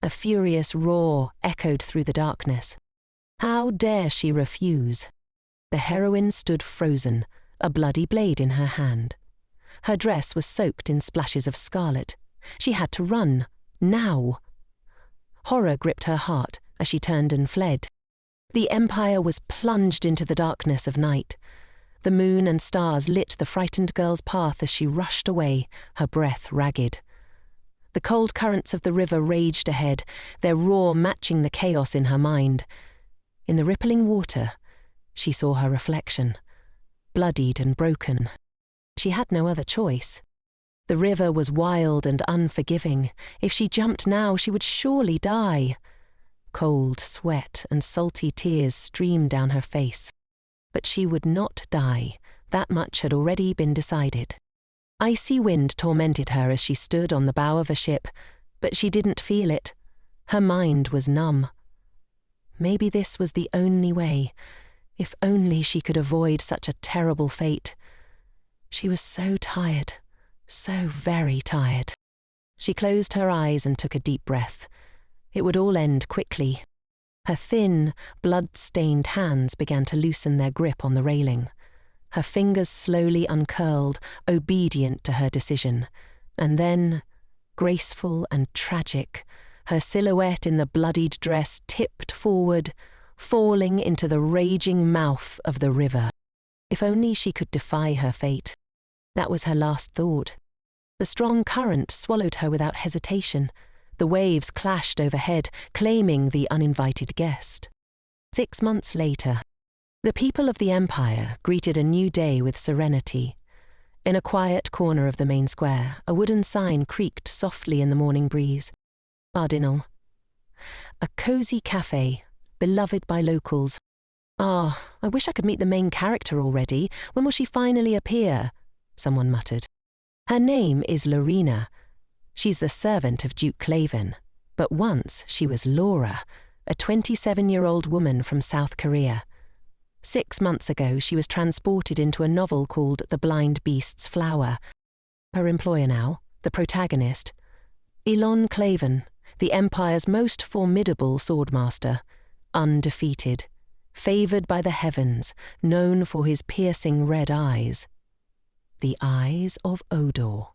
A furious roar echoed through the darkness. How dare she refuse? The heroine stood frozen, a bloody blade in her hand. Her dress was soaked in splashes of scarlet. She had to run, now. Horror gripped her heart as she turned and fled. The Empire was plunged into the darkness of night. The moon and stars lit the frightened girl's path as she rushed away, her breath ragged. The cold currents of the river raged ahead, their roar matching the chaos in her mind. In the rippling water, she saw her reflection, bloodied and broken. She had no other choice. The river was wild and unforgiving. If she jumped now, she would surely die. Cold sweat and salty tears streamed down her face. But she would not die. That much had already been decided. Icy wind tormented her as she stood on the bow of a ship, but she didn't feel it. Her mind was numb. Maybe this was the only way. If only she could avoid such a terrible fate. She was so tired, so very tired. She closed her eyes and took a deep breath. It would all end quickly. Her thin, blood-stained hands began to loosen their grip on the railing. Her fingers slowly uncurled, obedient to her decision. And then, graceful and tragic, her silhouette in the bloodied dress tipped forward, falling into the raging mouth of the river. If only she could defy her fate. That was her last thought. The strong current swallowed her without hesitation. The waves clashed overhead, claiming the uninvited guest. 6 months later, the people of the Empire greeted a new day with serenity. In a quiet corner of the main square, a wooden sign creaked softly in the morning breeze. Cardinal. A cozy cafe, beloved by locals. I wish I could meet the main character already. When will she finally appear? Someone muttered. Her name is Lina. She's the servant of Duke Claven. But once she was Laura, a 27-year-old woman from South Korea. 6 months ago, she was transported into a novel called The Blind Beast's Flower. Her employer now, the protagonist, Elon Claven, the Empire's most formidable swordmaster, undefeated, favoured by the heavens, known for his piercing red eyes. The Eyes of Odor.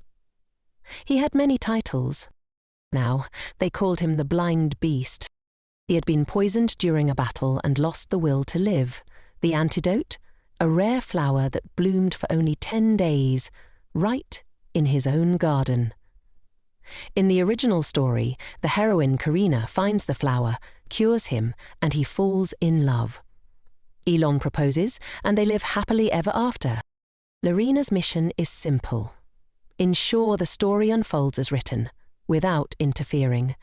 He had many titles. Now, they called him the Blind Beast. He had been poisoned during a battle and lost the will to live. The antidote? A rare flower that bloomed for only 10 days, right in his own garden. In the original story, the heroine Karina finds the flower, cures him, and he falls in love. Elon proposes, and they live happily ever after. Lorina's mission is simple. Ensure the story unfolds as written, without interfering.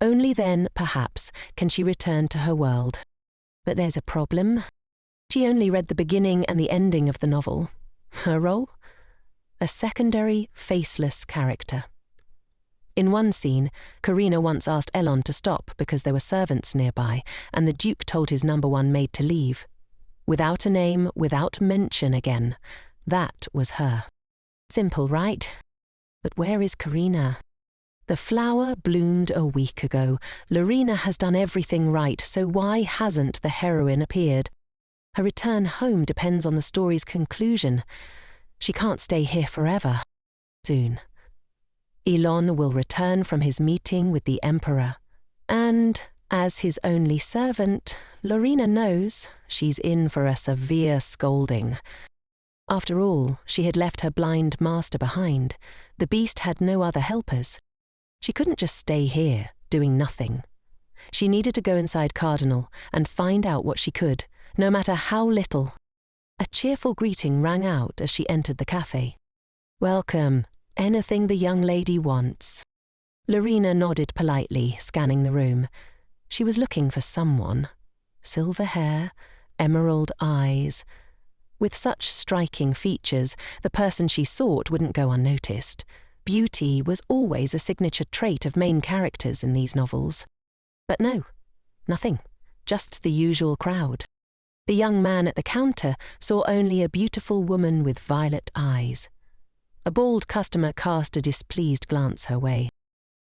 Only then, perhaps, can she return to her world. But there's a problem. She only read the beginning and the ending of the novel. Her role? A secondary, faceless character. In one scene, Karina once asked Elon to stop because there were servants nearby, and the Duke told his #1 maid to leave. Without a name, without mention again. That was her. Simple, right? But where is Karina? The flower bloomed a week ago. Lina has done everything right, so why hasn't the heroine appeared? Her return home depends on the story's conclusion. She can't stay here forever. Soon. Elon will return from his meeting with the Emperor. And, as his only servant, Lina knows she's in for a severe scolding. After all, she had left her blind master behind. The beast had no other helpers. She couldn't just stay here, doing nothing. She needed to go inside Cardinal and find out what she could, no matter how little. A cheerful greeting rang out as she entered the cafe. Welcome. Anything the young lady wants. Lina nodded politely, scanning the room. She was looking for someone. Silver hair, emerald eyes. With such striking features, the person she sought wouldn't go unnoticed. Beauty was always a signature trait of main characters in these novels. But no, nothing. Just the usual crowd. The young man at the counter saw only a beautiful woman with violet eyes. A bald customer cast a displeased glance her way.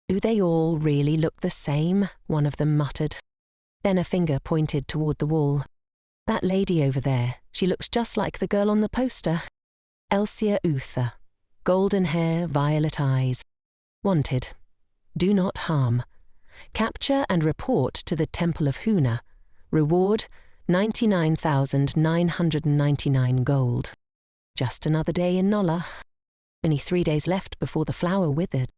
Do they all really look the same? One of them muttered. Then a finger pointed toward the wall. That lady over there, she looks just like the girl on the poster. Elsia Uther. Golden hair, violet eyes. Wanted. Do not harm. Capture and report to the Temple of Huna. Reward, 99,999 gold. Just another day in Nolla. Only 3 days left before the flower withered.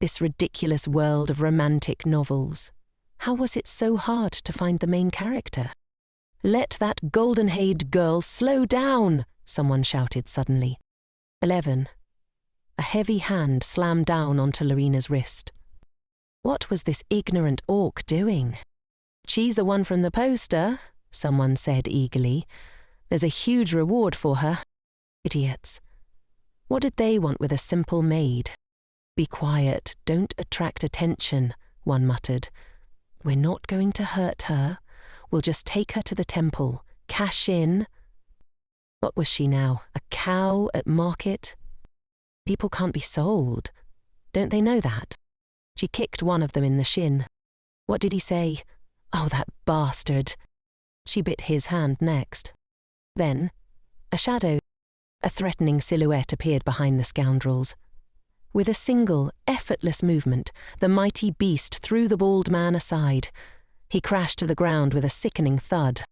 This ridiculous world of romantic novels. How was it so hard to find the main character? Let that golden-haired girl slow down, someone shouted suddenly. 11. A heavy hand slammed down onto Lorina's wrist. What was this ignorant orc doing? She's the one from the poster, someone said eagerly. There's a huge reward for her. Idiots. What did they want with a simple maid? Be quiet, don't attract attention, one muttered. We're not going to hurt her. We'll just take her to the temple, cash in. What was she now, a cow at market? People can't be sold. Don't they know that? She kicked one of them in the shin. What did he say? Oh, that bastard. She bit his hand next. Then, a shadow, a threatening silhouette appeared behind the scoundrels. With a single, effortless movement, the mighty beast threw the bald man aside. He crashed to the ground with a sickening thud.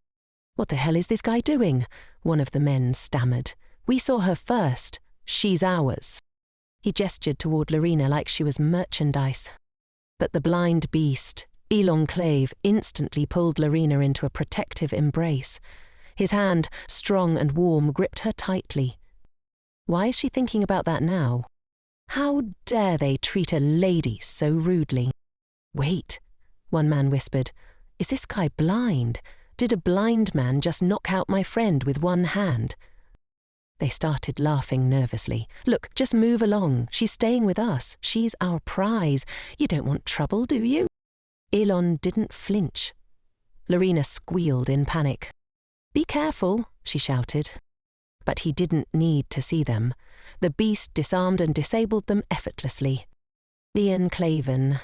What the hell is this guy doing? One of the men stammered. We saw her first. She's ours. He gestured toward Lorina like she was merchandise. But the blind beast, Elonclave, instantly pulled Lorina into a protective embrace. His hand, strong and warm, gripped her tightly. Why is she thinking about that now? How dare they treat a lady so rudely? Wait, one man whispered. Is this guy blind? Did a blind man just knock out my friend with one hand? They started laughing nervously. Look, just move along. She's staying with us. She's our prize. You don't want trouble, do you? Elon didn't flinch. Lorina squealed in panic. Be careful, she shouted. But he didn't need to see them. The beast disarmed and disabled them effortlessly. Ian Claven,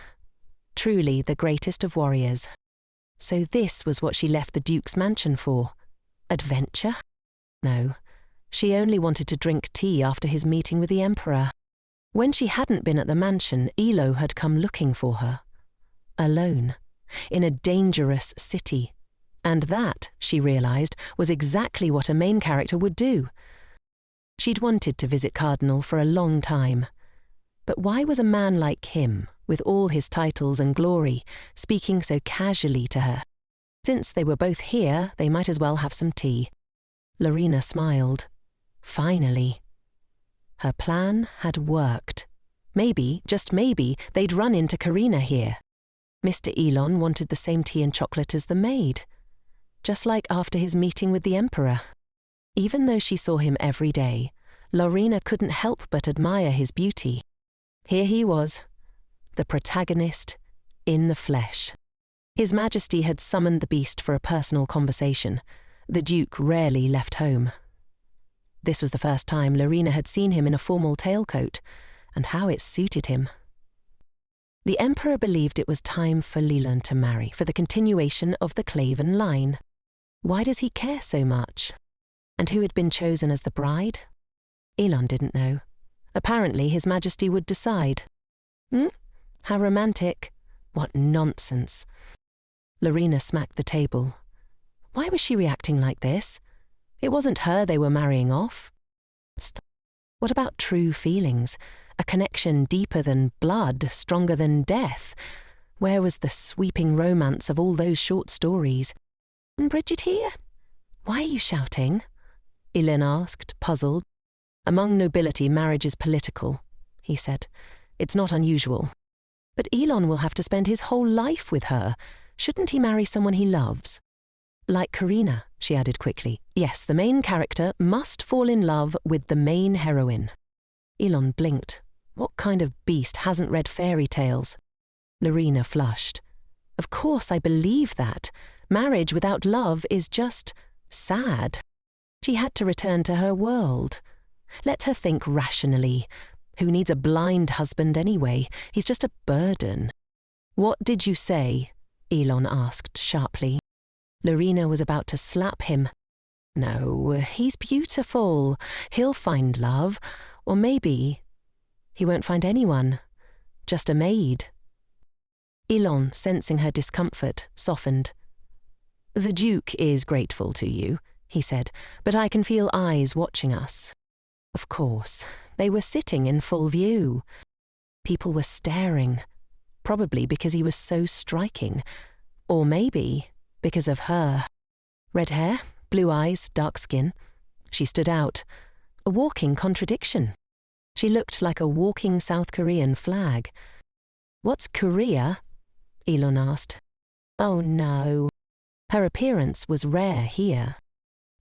truly the greatest of warriors. So this was what she left the Duke's mansion for. Adventure? No, she only wanted to drink tea after his meeting with the Emperor. When she hadn't been at the mansion, Elo had come looking for her. Alone, in a dangerous city. And that, she realized, was exactly what a main character would do. She'd wanted to visit Cardinal for a long time. But why was a man like him, with all his titles and glory, speaking so casually to her? Since they were both here, they might as well have some tea. Lorina smiled. Finally. Her plan had worked. Maybe, just maybe, they'd run into Karina here. Mr. Elon wanted the same tea and chocolate as the maid. Just like after his meeting with the Emperor. Even though she saw him every day, Lorina couldn't help but admire his beauty. Here he was, the protagonist, in the flesh. His Majesty had summoned the beast for a personal conversation. The Duke rarely left home. This was the first time Lorina had seen him in a formal tailcoat, and how it suited him. The Emperor believed it was time for Leland to marry, for the continuation of the Claven line. Why does he care so much? And who had been chosen as the bride? Elon didn't know. Apparently His Majesty would decide. How romantic. What nonsense. Lorina smacked the table. Why was she reacting like this? It wasn't her they were marrying off. What about true feelings? A connection deeper than blood, stronger than death? Where was the sweeping romance of all those short stories? And Bridget here? Why are you shouting? Elin asked, puzzled. Among nobility, marriage is political, he said. It's not unusual. But Elon will have to spend his whole life with her. Shouldn't he marry someone he loves? Like Karina, she added quickly. Yes, the main character must fall in love with the main heroine. Elon blinked. What kind of beast hasn't read fairy tales? Lorina flushed. Of course I believe that. Marriage without love is just sad. She had to return to her world. Let her think rationally. Who needs a blind husband anyway? He's just a burden. What did you say? Elon asked sharply. Lorena was about to slap him. No, he's beautiful. He'll find love. Or maybe he won't find anyone. Just a maid. Elon, sensing her discomfort, softened. The Duke is grateful to you, he said, but I can feel eyes watching us. Of course, they were sitting in full view. People were staring, probably because he was so striking, or maybe because of her. Red hair, blue eyes, dark skin. She stood out, a walking contradiction. She looked like a walking South Korean flag. What's Korea? Elon asked. Oh no. Her appearance was rare here.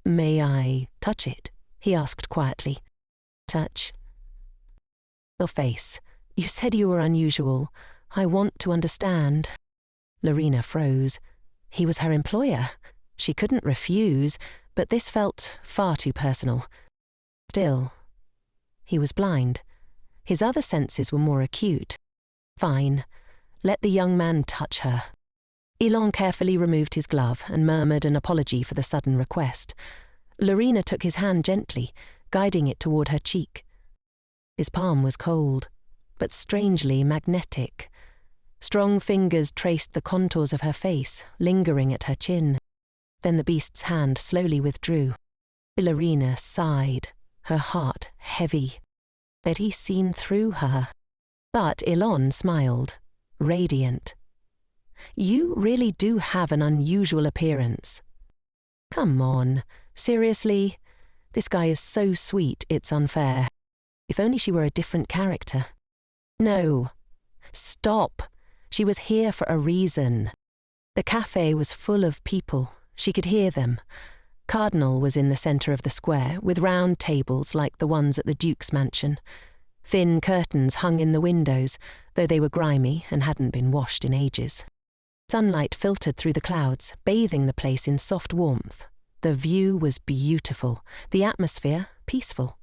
May I touch it? He asked quietly. Touch? Your face. You said you were unusual. I want to understand. Lorena froze. He was her employer. She couldn't refuse, but this felt far too personal. Still, he was blind. His other senses were more acute. Fine. Let the young man touch her. Elon carefully removed his glove and murmured an apology for the sudden request. Lorena took his hand gently, guiding it toward her cheek. His palm was cold, but strangely magnetic. Strong fingers traced the contours of her face, lingering at her chin. Then the beast's hand slowly withdrew. Lorena sighed, her heart heavy. Had he seen through her? But Elon smiled, radiant. You really do have an unusual appearance. Come on, seriously? This guy is so sweet, it's unfair. If only she were a different character. No. Stop. She was here for a reason. The cafe was full of people. She could hear them. Cardinal was in the centre of the square, with round tables like the ones at the Duke's mansion. Thin curtains hung in the windows, though they were grimy and hadn't been washed in ages. Sunlight filtered through the clouds, bathing the place in soft warmth. The view was beautiful, the atmosphere peaceful.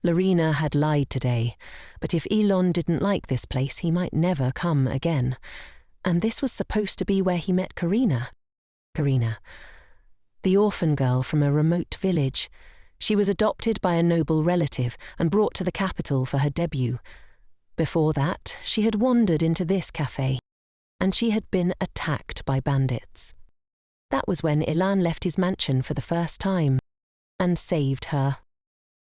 Lorena had lied today, but if Elon didn't like this place, he might never come again. And this was supposed to be where he met Karina. Karina, the orphan girl from a remote village. She was adopted by a noble relative and brought to the capital for her debut. Before that, she had wandered into this cafe, and she had been attacked by bandits. That was when Ilan left his mansion for the first time, and saved her.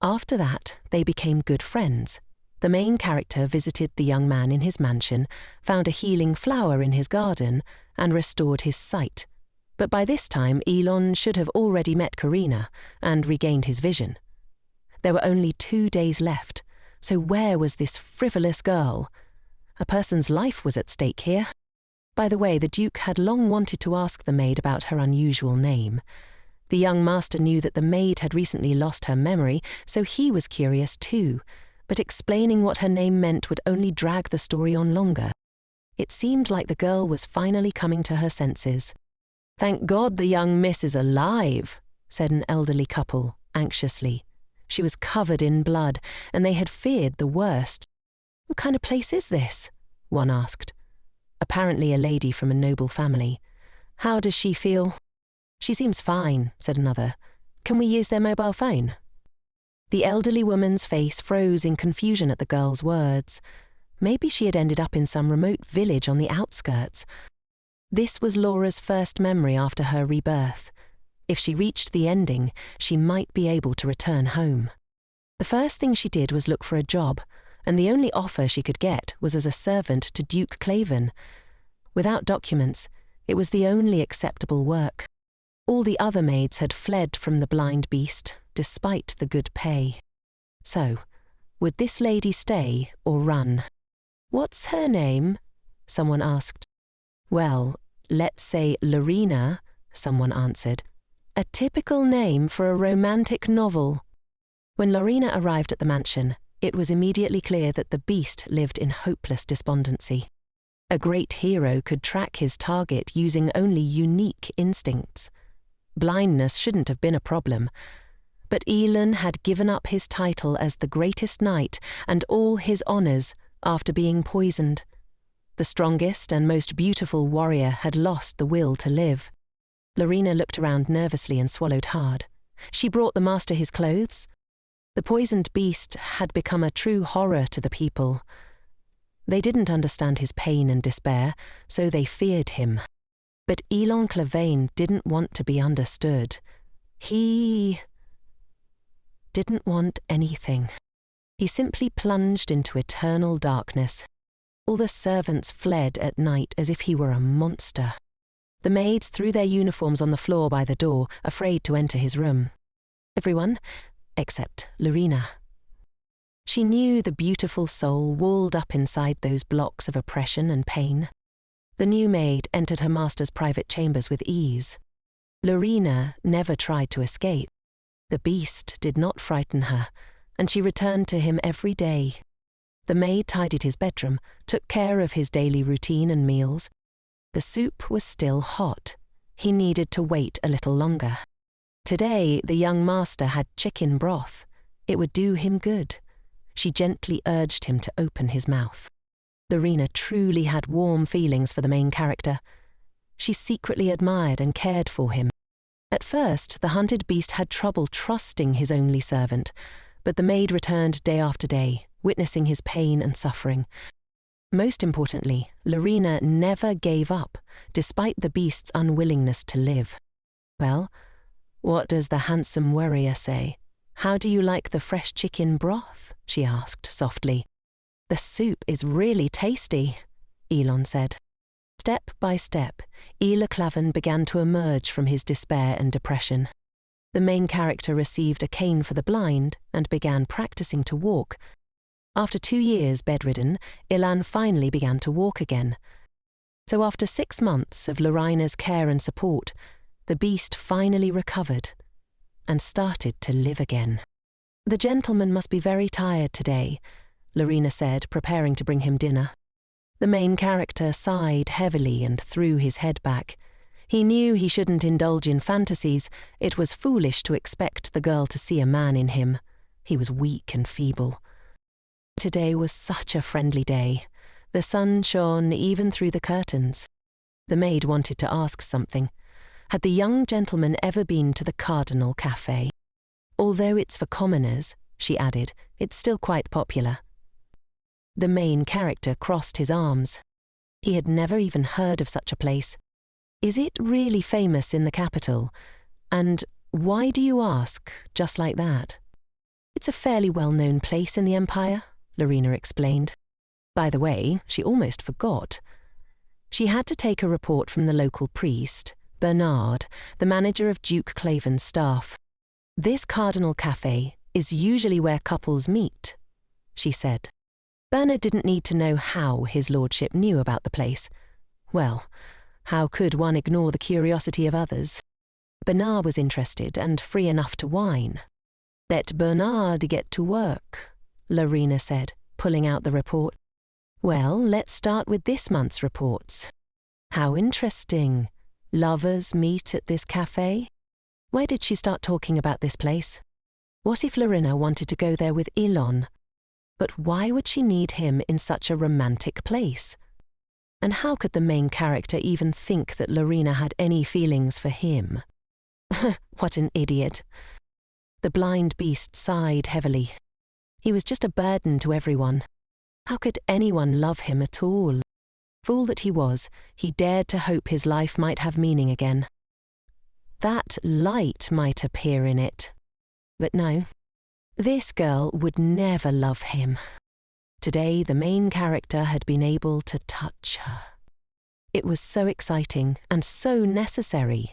After that, they became good friends. The main character visited the young man in his mansion, found a healing flower in his garden, and restored his sight. But by this time, Elon should have already met Karina and regained his vision. There were only 2 days left, so where was this frivolous girl? A person's life was at stake here. By the way, the Duke had long wanted to ask the maid about her unusual name. The young master knew that the maid had recently lost her memory, so he was curious too, but explaining what her name meant would only drag the story on longer. It seemed like the girl was finally coming to her senses. Thank God the young miss is alive, said an elderly couple, anxiously. She was covered in blood, and they had feared the worst. What kind of place is this? One asked. Apparently a lady from a noble family. How does she feel? She seems fine, said another. Can we use their mobile phone? The elderly woman's face froze in confusion at the girl's words. Maybe she had ended up in some remote village on the outskirts. This was Laura's first memory after her rebirth. If she reached the ending, she might be able to return home. The first thing she did was look for a job, and the only offer she could get was as a servant to Duke Claven. Without documents, it was the only acceptable work. All the other maids had fled from the blind beast, despite the good pay. So, would this lady stay or run? What's her name? Someone asked. Well, let's say Lorena, someone answered. A typical name for a romantic novel. When Lorena arrived at the mansion, it was immediately clear that the beast lived in hopeless despondency. A great hero could track his target using only unique instincts. Blindness shouldn't have been a problem, But Elon had given up his title as the greatest knight and all his honours after being poisoned. The strongest and most beautiful warrior had lost the will to live. Lorena looked around nervously and swallowed hard. She brought the master his clothes. The poisoned beast had become a true horror to the people. They didn't understand his pain and despair, so they feared him. But Elon Clavane didn't want to be understood. He didn't want anything. He simply plunged into eternal darkness. All the servants fled at night as if he were a monster. The maids threw their uniforms on the floor by the door, afraid to enter his room. Everyone, except Lorena. She knew the beautiful soul walled up inside those blocks of oppression and pain. The new maid entered her master's private chambers with ease. Lorena never tried to escape. The beast did not frighten her, and she returned to him every day. The maid tidied his bedroom, took care of his daily routine and meals. The soup was still hot. He needed to wait a little longer. Today, the young master had chicken broth. It would do him good. She gently urged him to open his mouth. Lorena truly had warm feelings for the main character. She secretly admired and cared for him. At first, the hunted beast had trouble trusting his only servant, but the maid returned day after day, witnessing his pain and suffering. Most importantly, Lorena never gave up, despite the beast's unwillingness to live. "Well, what does the handsome warrior say? How do you like the fresh chicken broth?" she asked softly. "The soup is really tasty," Elon said. Step by step, Elon Clavane began to emerge from his despair and depression. The main character received a cane for the blind and began practicing to walk. After 2 years bedridden, Ilan finally began to walk again. So after 6 months of Lorena's care and support, the beast finally recovered and started to live again. "The gentleman must be very tired today," Lorena said, preparing to bring him dinner. The main character sighed heavily and threw his head back. He knew he shouldn't indulge in fantasies. It was foolish to expect the girl to see a man in him. He was weak and feeble. Today was such a friendly day. The sun shone even through the curtains. The maid wanted to ask something. Had the young gentleman ever been to the Cardinal Cafe? "Although it's for commoners," she added, "it's still quite popular." The main character crossed his arms. He had never even heard of such a place. "Is it really famous in the capital? And why do you ask, just like that?" "It's a fairly well-known place in the Empire," Lorena explained. By the way, she almost forgot. She had to take a report from the local priest, Bernard, the manager of Duke Claven's staff. "This Cardinal Cafe is usually where couples meet," she said. Bernard didn't need to know how his lordship knew about the place. Well, how could one ignore the curiosity of others? Bernard was interested and free enough to whine. "Let Bernard get to work," Lorena said, pulling out the report. "Well, let's start with this month's reports. How interesting. Lovers meet at this cafe?" Why did she start talking about this place? What if Lorena wanted to go there with Elon? But why would she need him in such a romantic place? And how could the main character even think that Lorena had any feelings for him? What an idiot. The blind beast sighed heavily. He was just a burden to everyone. How could anyone love him at all? Fool that he was, he dared to hope his life might have meaning again. That light might appear in it. But no. This girl would never love him. Today, the main character had been able to touch her. It was so exciting and so necessary.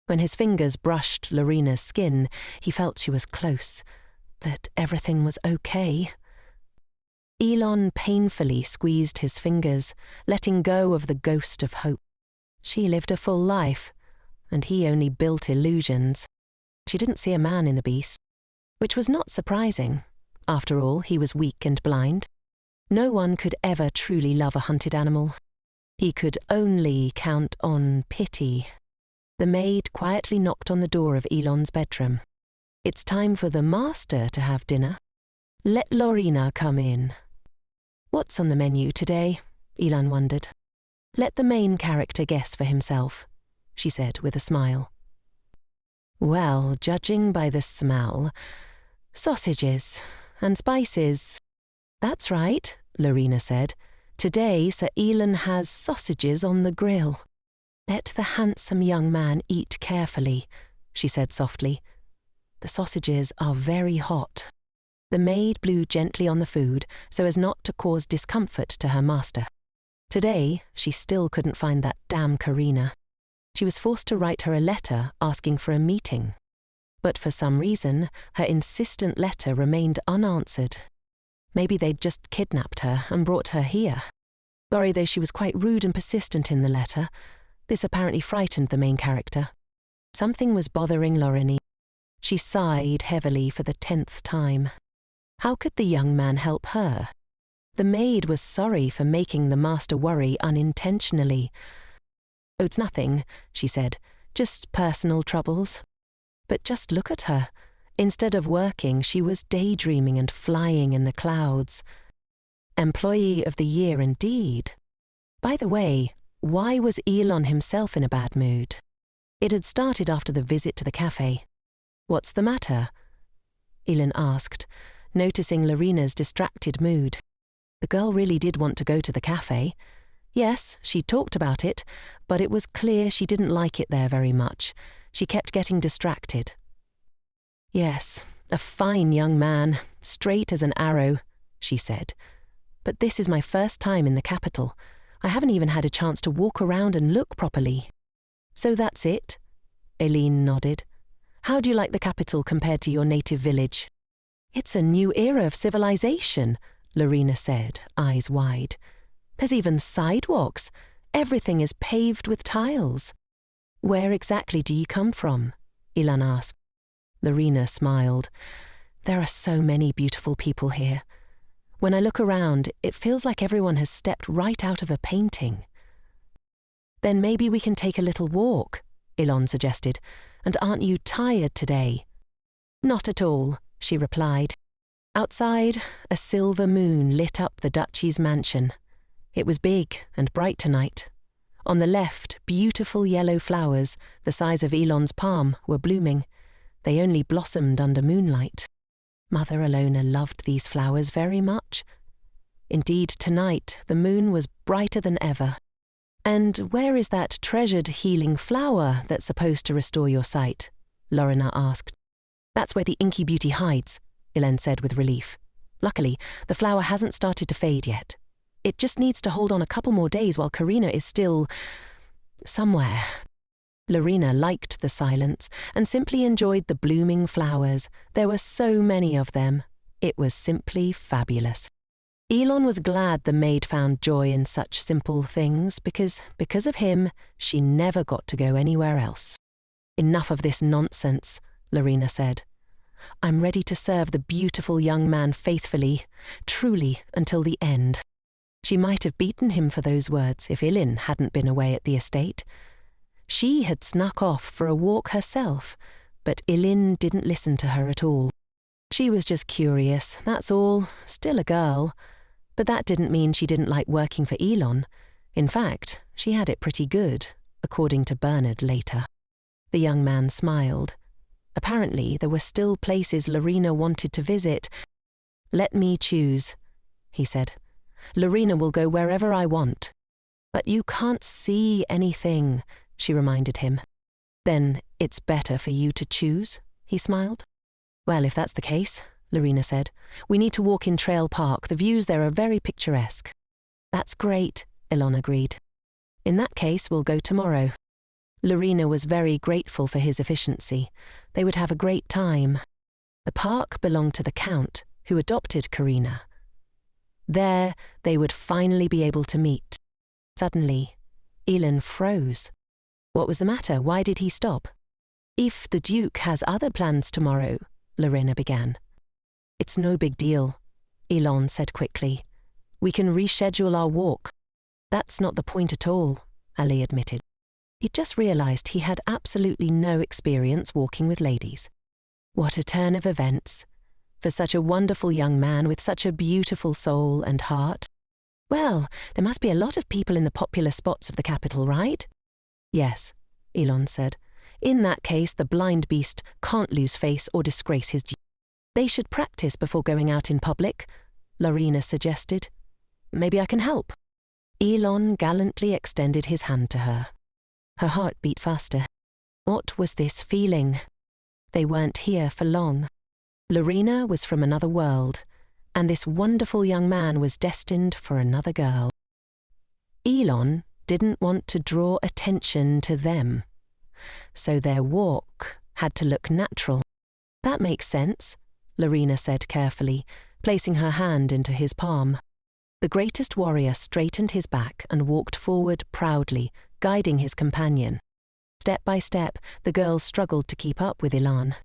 When his fingers brushed Lorena's skin, he felt she was close, that everything was okay. Elon painfully squeezed his fingers, letting go of the ghost of hope. She lived a full life, and he only built illusions. She didn't see a man in the beast. Which was not surprising. After all, he was weak and blind. No one could ever truly love a hunted animal. He could only count on pity. The maid quietly knocked on the door of Elon's bedroom. It's time for the master to have dinner. Let Lorena come in. What's on the menu today? Ilan wondered. Let the main character guess for himself, she said with a smile. Well, judging by the smell, sausages and spices. That's right, Lorena said. Today Sir Elon has sausages on the grill. Let the handsome young man eat carefully, she said softly. The sausages are very hot. The maid blew gently on the food so as not to cause discomfort to her master. Today, she still couldn't find that damn Karina. She was forced to write her a letter asking for a meeting. But for some reason, her insistent letter remained unanswered. Maybe they'd just kidnapped her and brought her here. Sorry, though she was quite rude and persistent in the letter. This apparently frightened the main character. Something was bothering Lorena. She sighed heavily for the 10th time. How could the young man help her? The maid was sorry for making the master worry unintentionally. Oh, it's nothing, she said, just personal troubles. But just look at her. Instead of working, she was daydreaming and flying in the clouds. Employee of the year indeed. By the way, why was Elon himself in a bad mood? It had started after the visit to the cafe. What's the matter? Elon asked, noticing Lorena's distracted mood. The girl really did want to go to the cafe. Yes, she talked about it, but it was clear she didn't like it there very much. She kept getting distracted. Yes, a fine young man, straight as an arrow, she said. But this is my first time in the capital. I haven't even had a chance to walk around and look properly. So that's it? Aileen nodded. How do you like the capital compared to your native village? It's a new era of civilization, Lorena said, eyes wide. There's even sidewalks. Everything is paved with tiles. Where exactly do you come from? Ilan asked. Lorena smiled. There are so many beautiful people here. When I look around, it feels like everyone has stepped right out of a painting. Then maybe we can take a little walk, Ilan suggested. And aren't you tired today? Not at all, she replied. Outside, a silver moon lit up the Duchy's mansion. It was big and bright tonight. On the left, beautiful yellow flowers, the size of Elon's palm, were blooming. They only blossomed under moonlight. Mother Alona loved these flowers very much. Indeed, tonight the moon was brighter than ever. And where is that treasured healing flower that's supposed to restore your sight? Lorena asked. That's where the inky beauty hides, Elen said with relief. Luckily, the flower hasn't started to fade yet. It just needs to hold on a couple more days while Karina is still somewhere. Lorena liked the silence and simply enjoyed the blooming flowers. There were so many of them. It was simply fabulous. Elon was glad the maid found joy in such simple things because of him, she never got to go anywhere else. Enough of this nonsense, Lorena said. I'm ready to serve the beautiful young man faithfully, truly, until the end. She might have beaten him for those words if Ilin hadn't been away at the estate. She had snuck off for a walk herself, but Ilin didn't listen to her at all. She was just curious, that's all, still a girl. But that didn't mean she didn't like working for Elon. In fact, she had it pretty good, according to Bernard later. The young man smiled. Apparently, there were still places Lorena wanted to visit. Let me choose, he said. Lorena will go wherever I want. But you can't see anything, she reminded him. Then it's better for you to choose, he smiled. Well, if that's the case, Lorena said. We need to walk in Trail Park. The views there are very picturesque. That's great, Elon agreed. In that case, we'll go tomorrow. Lorena was very grateful for his efficiency. They would have a great time. The park belonged to the Count, who adopted Karina. There, they would finally be able to meet. Suddenly, Elon froze. What was the matter? Why did he stop? If the Duke has other plans tomorrow, Lorena began. It's no big deal, Elon said quickly. We can reschedule our walk. That's not the point at all, Ali admitted. He'd just realized he had absolutely no experience walking with ladies. What a turn of events. For such a wonderful young man with such a beautiful soul and heart. Well, there must be a lot of people in the popular spots of the capital, right? Yes, Elon said. In that case, the blind beast can't lose face or disgrace his duty. They should practice before going out in public, Lorena suggested. Maybe I can help. Elon gallantly extended his hand to her. Her heart beat faster. What was this feeling? They weren't here for long. Lorena was from another world, and this wonderful young man was destined for another girl. Elon didn't want to draw attention to them, so their walk had to look natural. That makes sense, Lorena said carefully, placing her hand into his palm. The greatest warrior straightened his back and walked forward proudly, guiding his companion. Step by step, the girls struggled to keep up with Elon.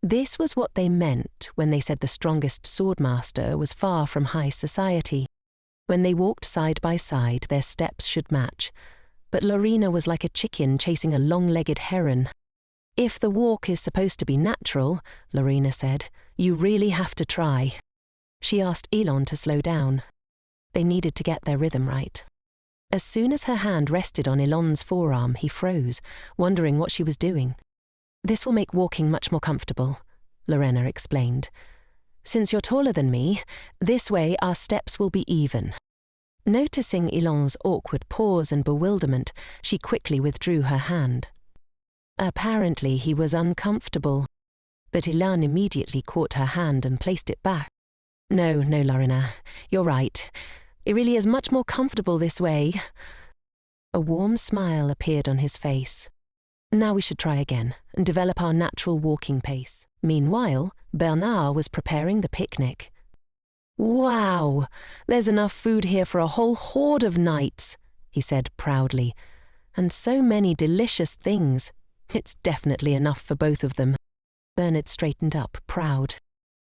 This was what they meant when they said the strongest swordmaster was far from high society. When they walked side by side, their steps should match. But Lorena was like a chicken chasing a long-legged heron. If the walk is supposed to be natural, Lorena said, you really have to try. She asked Elon to slow down. They needed to get their rhythm right. As soon as her hand rested on Elon's forearm, he froze, wondering what she was doing. This will make walking much more comfortable, Lorena explained. Since you're taller than me, this way our steps will be even. Noticing Elon's awkward pause and bewilderment, she quickly withdrew her hand. Apparently he was uncomfortable, but Elon immediately caught her hand and placed it back. No, Lorena, you're right. It really is much more comfortable this way. A warm smile appeared on his face. Now we should try again and develop our natural walking pace. Meanwhile, Bernard was preparing the picnic. Wow, there's enough food here for a whole horde of knights, he said proudly. And so many delicious things. It's definitely enough for both of them. Bernard straightened up, proud.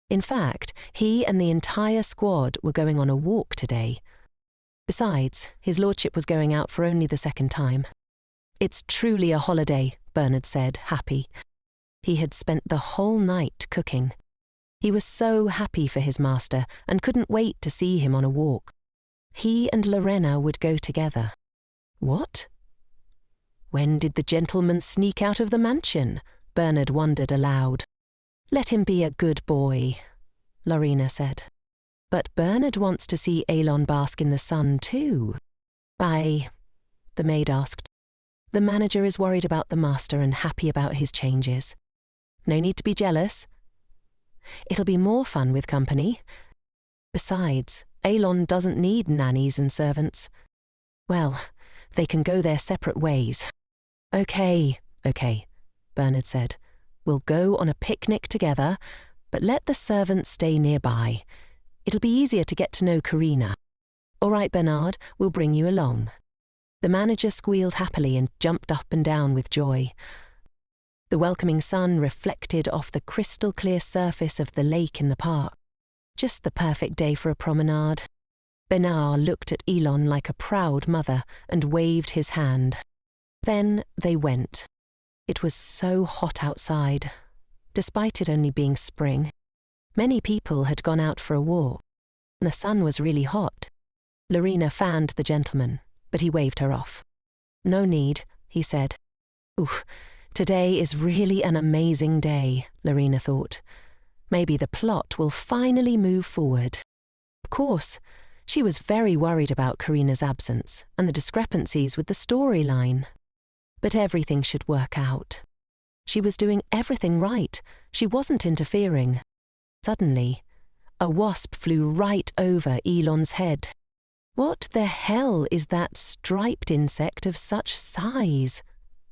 In fact, he and the entire squad were going on a walk today. Besides, his lordship was going out for only the second time. It's truly a holiday, Bernard said, happy. He had spent the whole night cooking. He was so happy for his master and couldn't wait to see him on a walk. He and Lorena would go together. What? When did the gentleman sneak out of the mansion? Bernard wondered aloud. Let him be a good boy, Lorena said. But Bernard wants to see Elon bask in the sun too. Why? The maid asked. The manager is worried about the master and happy about his changes. No need to be jealous. It'll be more fun with company. Besides, Elon doesn't need nannies and servants. Well, they can go their separate ways. Okay, Bernard said. We'll go on a picnic together, but let the servants stay nearby. It'll be easier to get to know Karina. All right, Bernard, we'll bring you along. The manager squealed happily and jumped up and down with joy. The welcoming sun reflected off the crystal-clear surface of the lake in the park. Just the perfect day for a promenade. Bernard looked at Elon like a proud mother and waved his hand. Then they went. It was so hot outside, despite it only being spring. Many people had gone out for a walk. The sun was really hot. Lorena fanned the gentleman, but he waved her off. No need, he said. Oof, today is really an amazing day, Lorena thought. Maybe the plot will finally move forward. Of course, she was very worried about Karina's absence and the discrepancies with the storyline. But everything should work out. She was doing everything right. She wasn't interfering. Suddenly, a wasp flew right over Elon's head. What the hell is that striped insect of such size?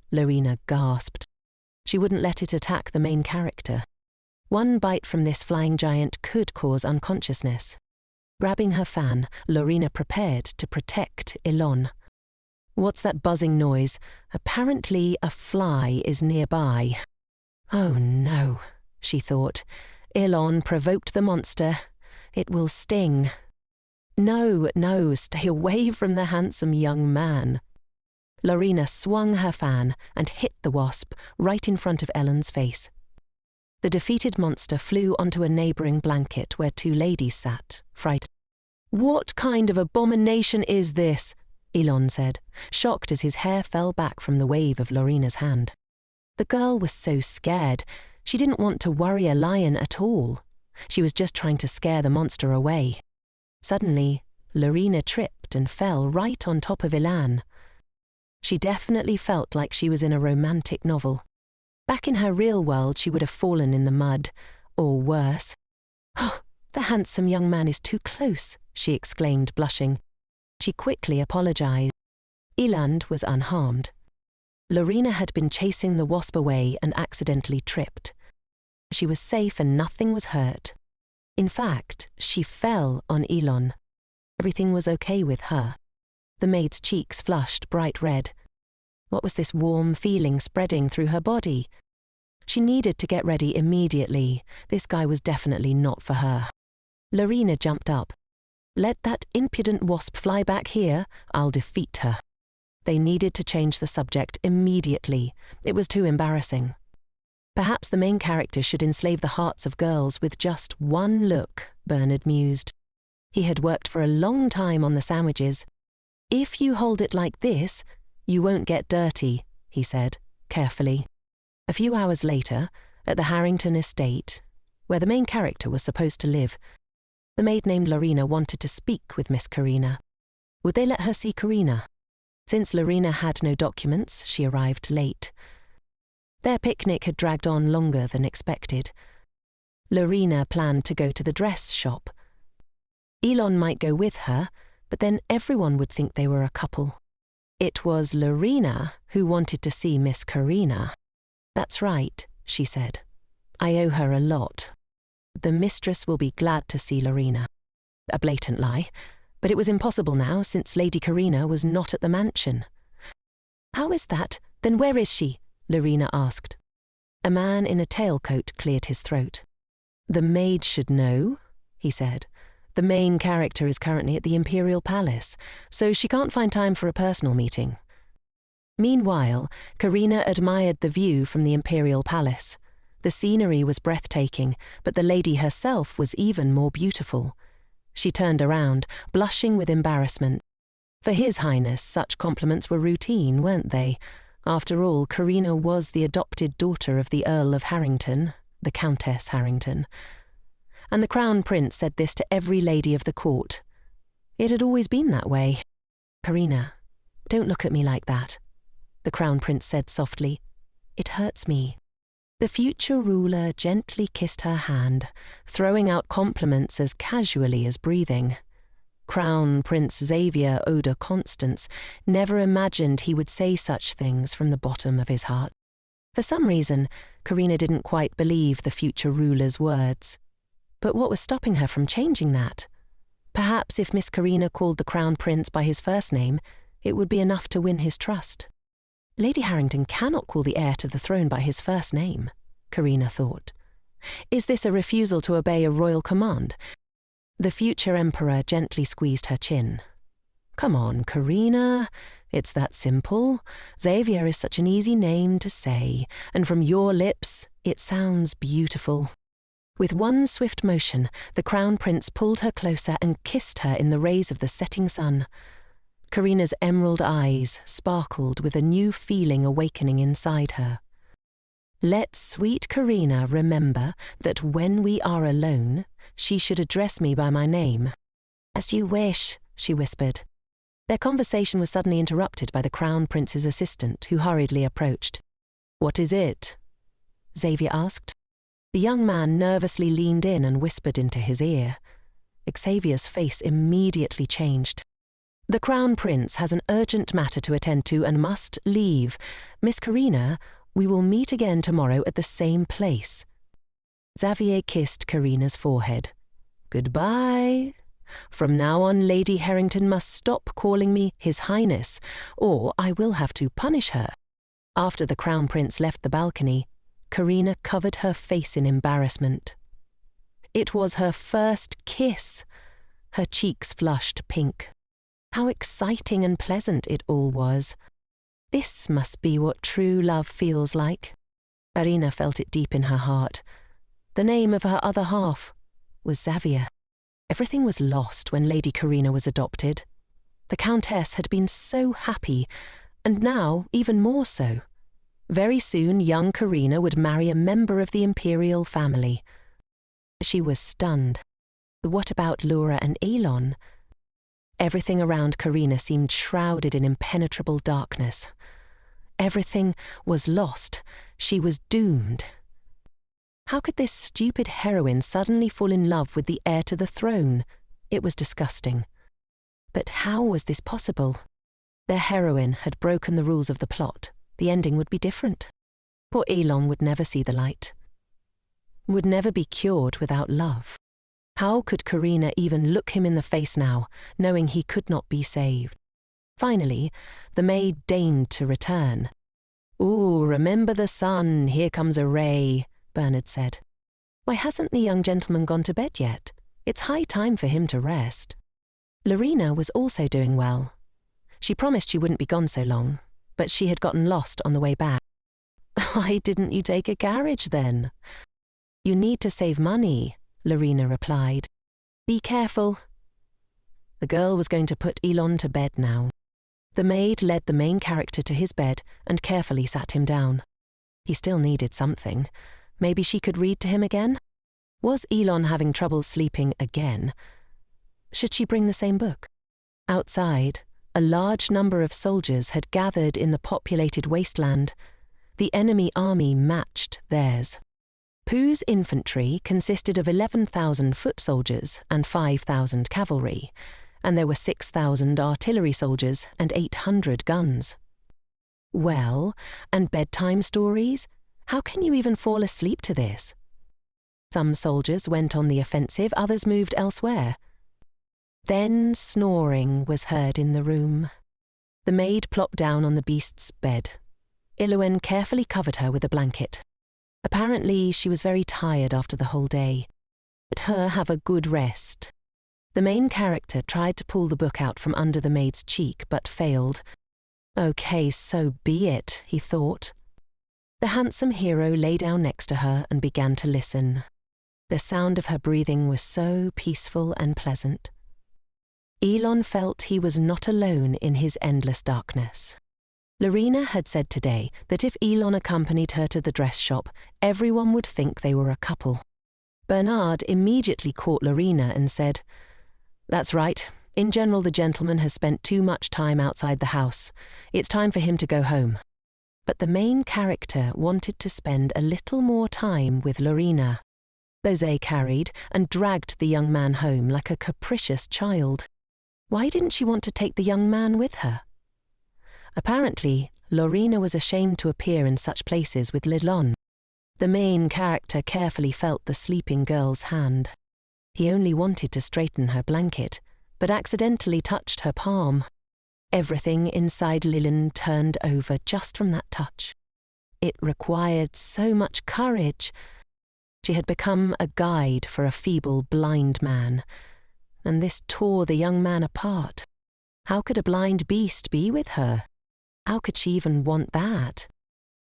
Lorena gasped. She wouldn't let it attack the main character. One bite from this flying giant could cause unconsciousness. Grabbing her fan, Lorena prepared to protect Elon. What's that buzzing noise? Apparently a fly is nearby. Oh no, she thought. Elon provoked the monster. It will sting. No, stay away from the handsome young man. Lorena swung her fan and hit the wasp right in front of Ellen's face. The defeated monster flew onto a neighbouring blanket where two ladies sat, frightened. "What kind of abomination is this?" Elon said, shocked as his hair fell back from the wave of Lorina's hand. The girl was so scared, she didn't want to worry a lion at all. She was just trying to scare the monster away. Suddenly, Lorina tripped and fell right on top of Ilan. She definitely felt like she was in a romantic novel. Back in her real world, she would have fallen in the mud, or worse. "Oh, the handsome young man is too close," she exclaimed, blushing. She quickly apologized. Ilan was unharmed. Lorina had been chasing the wasp away and accidentally tripped. She was safe and nothing was hurt. In fact, she fell on Elon. Everything was okay with her. The maid's cheeks flushed bright red. What was this warm feeling spreading through her body? She needed to get ready immediately. This guy was definitely not for her. Lorina jumped up. "Let that impudent wasp fly back here. I'll defeat her." They needed to change the subject immediately. It was too embarrassing. Perhaps the main character should enslave the hearts of girls with just one look, Bernard mused. He had worked for a long time on the sandwiches. "If you hold it like this, you won't get dirty," he said, carefully. A few hours later, at the Harrington estate, where the main character was supposed to live, the maid named Lorina wanted to speak with Miss Karina. Would they let her see Karina? Since Lorina had no documents, she arrived late. Their picnic had dragged on longer than expected. Lorina planned to go to the dress shop. Elon might go with her, but then everyone would think they were a couple. It was Lorina who wanted to see Miss Karina. "That's right," she said. "I owe her a lot. The mistress will be glad to see Lorina." A blatant lie, but it was impossible now since Lady Karina was not at the mansion. "How is that? Then where is she?" Lorina asked. A man in a tailcoat cleared his throat. "The maid should know," he said. "The main character is currently at the Imperial Palace, so she can't find time for a personal meeting." Meanwhile, Karina admired the view from the Imperial Palace. The scenery was breathtaking, but the lady herself was even more beautiful. She turned around, blushing with embarrassment. For His Highness, such compliments were routine, weren't they? After all, Karina was the adopted daughter of the Earl of Harrington, the Countess Harrington. And the Crown Prince said this to every lady of the court. It had always been that way. "Karina, don't look at me like that," the Crown Prince said softly. "It hurts me." The future ruler gently kissed her hand, throwing out compliments as casually as breathing. Crown Prince Xavier Oda Constance never imagined he would say such things from the bottom of his heart. For some reason, Karina didn't quite believe the future ruler's words. But what was stopping her from changing that? Perhaps if Miss Karina called the Crown Prince by his first name, it would be enough to win his trust. Lady Harrington cannot call the heir to the throne by his first name, Karina thought. Is this a refusal to obey a royal command? The future emperor gently squeezed her chin. "Come on, Karina. It's that simple. Xavier is such an easy name to say, and from your lips, it sounds beautiful." With one swift motion, the Crown Prince pulled her closer and kissed her in the rays of the setting sun. Karina's emerald eyes sparkled with a new feeling awakening inside her. Let sweet Karina remember that when we are alone, she should address me by my name. "As you wish," she whispered. Their conversation was suddenly interrupted by the Crown Prince's assistant, who hurriedly approached. "What is it?" Xavier asked. The young man nervously leaned in and whispered into his ear. Xavier's face immediately changed. "The Crown Prince has an urgent matter to attend to and must leave. Miss Karina, we will meet again tomorrow at the same place." Xavier kissed Karina's forehead. "Goodbye. From now on, Lady Harrington must stop calling me His Highness, or I will have to punish her." After the Crown Prince left the balcony, Karina covered her face in embarrassment. It was her first kiss. Her cheeks flushed pink. How exciting and pleasant it all was. This must be what true love feels like. Karina felt it deep in her heart. The name of her other half was Xavier. Everything was lost when Lady Karina was adopted. The Countess had been so happy, and now even more so. Very soon young Karina would marry a member of the imperial family. She was stunned. What about Laura and Elon? Everything around Karina seemed shrouded in impenetrable darkness. Everything was lost. She was doomed. How could this stupid heroine suddenly fall in love with the heir to the throne? It was disgusting. But how was this possible? Their heroine had broken the rules of the plot. The ending would be different. Poor Elon would never see the light. Would never be cured without love. How could Karina even look him in the face now, knowing he could not be saved? Finally, the maid deigned to return. "Ooh, remember the sun, here comes a ray," Bernard said. "Why hasn't the young gentleman gone to bed yet? It's high time for him to rest." Lorena was also doing well. She promised she wouldn't be gone so long, but she had gotten lost on the way back. "Why didn't you take a carriage then?" "You need to save money," Lorena replied. "Be careful." The girl was going to put Elon to bed now. The maid led the main character to his bed and carefully sat him down. He still needed something. Maybe she could read to him again? Was Elon having trouble sleeping again? Should she bring the same book? Outside, a large number of soldiers had gathered in the populated wasteland. The enemy army matched theirs. Pooh's infantry consisted of 11,000 foot soldiers and 5,000 cavalry, and there were 6,000 artillery soldiers and 800 guns. Well, and bedtime stories? How can you even fall asleep to this? Some soldiers went on the offensive, others moved elsewhere. Then snoring was heard in the room. The maid plopped down on the beast's bed. Iloen carefully covered her with a blanket. Apparently, she was very tired after the whole day. Let her have a good rest. The main character tried to pull the book out from under the maid's cheek, but failed. Okay, so be it, he thought. The handsome hero lay down next to her and began to listen. The sound of her breathing was so peaceful and pleasant. Elon felt he was not alone in his endless darkness. Lorena had said today that if Elon accompanied her to the dress shop, everyone would think they were a couple. Bernard immediately caught Lorena and said, "That's right. In general, the gentleman has spent too much time outside the house. It's time for him to go home." But the main character wanted to spend a little more time with Lorena. Losé carried and dragged the young man home like a capricious child. Why didn't she want to take the young man with her? Apparently, Lorena was ashamed to appear in such places with Lilon. The main character carefully felt the sleeping girl's hand. He only wanted to straighten her blanket, but accidentally touched her palm. Everything inside Lilin turned over just from that touch. It required so much courage. She had become a guide for a feeble, blind man, and this tore the young man apart. How could a blind beast be with her? How could she even want that?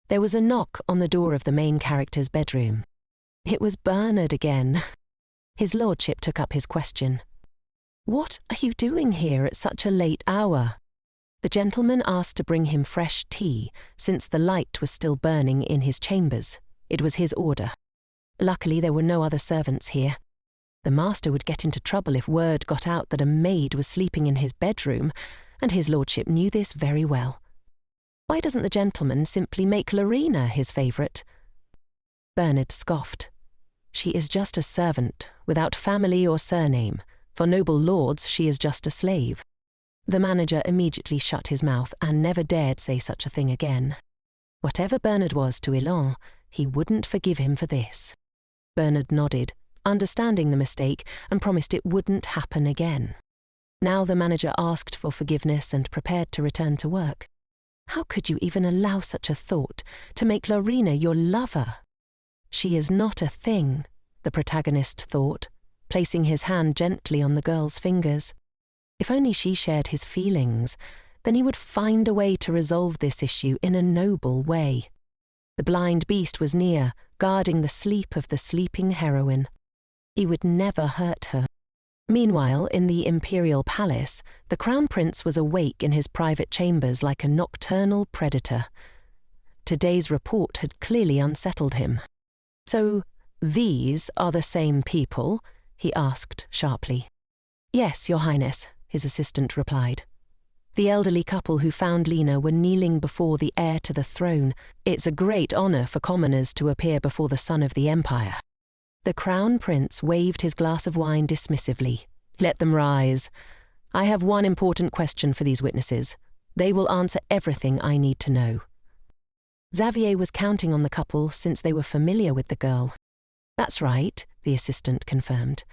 There was a knock on the door of the main character's bedroom. It was Bernard again. His lordship took up his question. "What are you doing here at such a late hour?" The gentleman asked to bring him fresh tea, since the light was still burning in his chambers. It was his order. Luckily, there were no other servants here. The master would get into trouble if word got out that a maid was sleeping in his bedroom, and his lordship knew this very well. Why doesn't the gentleman simply make Lorena his favourite? Bernard scoffed. She is just a servant, without family or surname. For noble lords, she is just a slave. The manager immediately shut his mouth and never dared say such a thing again. Whatever Bernard was to Elon, he wouldn't forgive him for this. Bernard nodded, understanding the mistake, and promised it wouldn't happen again. Now the manager asked for forgiveness and prepared to return to work. How could you even allow such a thought, to make Lorena your lover? She is not a thing, the protagonist thought, placing his hand gently on the girl's fingers. If only she shared his feelings, then he would find a way to resolve this issue in a noble way. The blind beast was near, guarding the sleep of the sleeping heroine. He would never hurt her. Meanwhile, in the imperial palace, the crown prince was awake in his private chambers like a nocturnal predator. Today's report had clearly unsettled him. "So, these are the same people?" he asked sharply. "Yes, Your Highness," his assistant replied. The elderly couple who found Lina were kneeling before the heir to the throne. It's a great honor for commoners to appear before the son of the empire. The crown prince waved his glass of wine dismissively. "Let them rise. I have one important question for these witnesses. They will answer everything I need to know." Xavier was counting on the couple since they were familiar with the girl. "That's right," the assistant confirmed.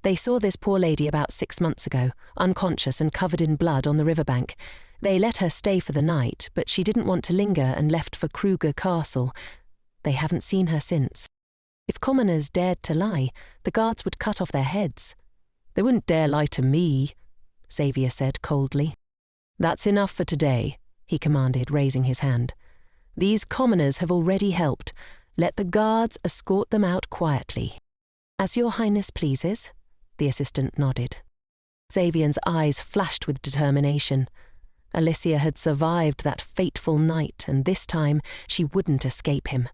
"They saw this poor lady about 6 months ago, unconscious and covered in blood on the riverbank. They let her stay for the night, but she didn't want to linger and left for Kruger Castle. They haven't seen her since. If commoners dared to lie, the guards would cut off their heads." "They wouldn't dare lie to me," Xavier said coldly. "That's enough for today," he commanded, raising his hand. "These commoners have already helped. Let the guards escort them out quietly." "As Your Highness pleases," the assistant nodded. Xavier's eyes flashed with determination. Alicia had survived that fateful night, and this time she wouldn't escape him.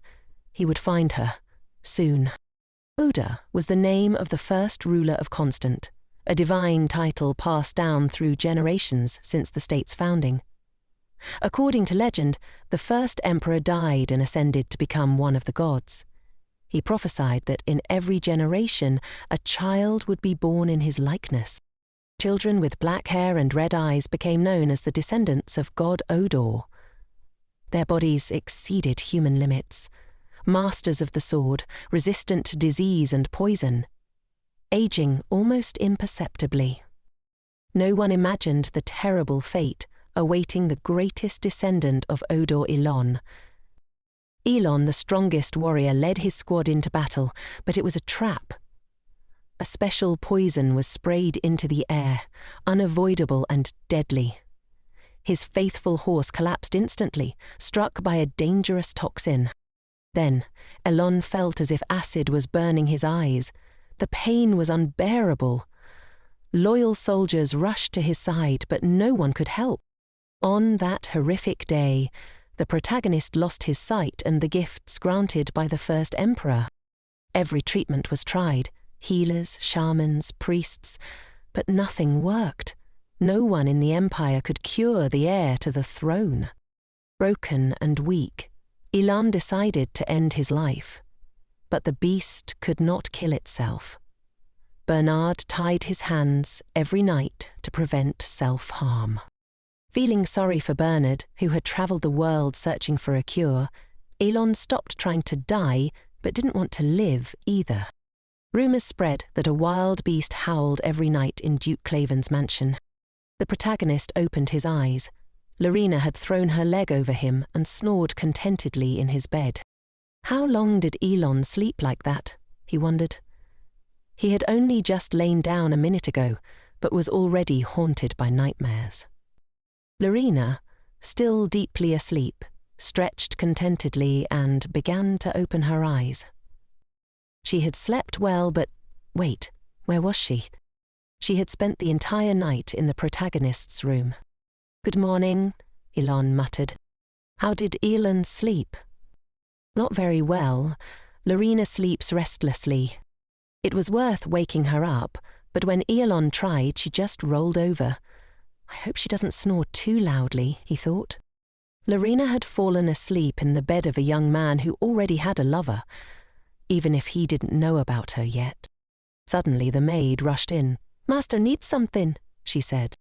He would find her. Soon. Oda was the name of the first ruler of Constant, a divine title passed down through generations since the state's founding. According to legend, the first emperor died and ascended to become one of the gods. He prophesied that in every generation a child would be born in his likeness. Children with black hair and red eyes became known as the descendants of God Odor. Their bodies exceeded human limits. Masters of the sword, resistant to disease and poison, aging almost imperceptibly. No one imagined the terrible fate awaiting the greatest descendant of Odor Elon. Elon, the strongest warrior, led his squad into battle, but it was a trap. A special poison was sprayed into the air, unavoidable and deadly. His faithful horse collapsed instantly, struck by a dangerous toxin. Then, Elon felt as if acid was burning his eyes. The pain was unbearable. Loyal soldiers rushed to his side, but no one could help. On that horrific day, the protagonist lost his sight and the gifts granted by the first emperor. Every treatment was tried, healers, shamans, priests, but nothing worked. No one in the empire could cure the heir to the throne. Broken and weak, Elon decided to end his life. But the beast could not kill itself. Bernard tied his hands every night to prevent self-harm. Feeling sorry for Bernard, who had travelled the world searching for a cure, Elon stopped trying to die, but didn't want to live either. Rumours spread that a wild beast howled every night in Duke Claven's mansion. The protagonist opened his eyes. Lorena had thrown her leg over him and snored contentedly in his bed. How long did Elon sleep like that? He wondered. He had only just lain down a minute ago, but was already haunted by nightmares. Lorena, still deeply asleep, stretched contentedly and began to open her eyes. She had slept well, but wait, where was she? She had spent the entire night in the protagonist's room. "Good morning," Elon muttered. "How did Elon sleep?" "Not very well. Lorena sleeps restlessly." It was worth waking her up, but when Elon tried, she just rolled over. I hope she doesn't snore too loudly, he thought. Lorena had fallen asleep in the bed of a young man who already had a lover, even if he didn't know about her yet. Suddenly the maid rushed in. "Master needs something," she said.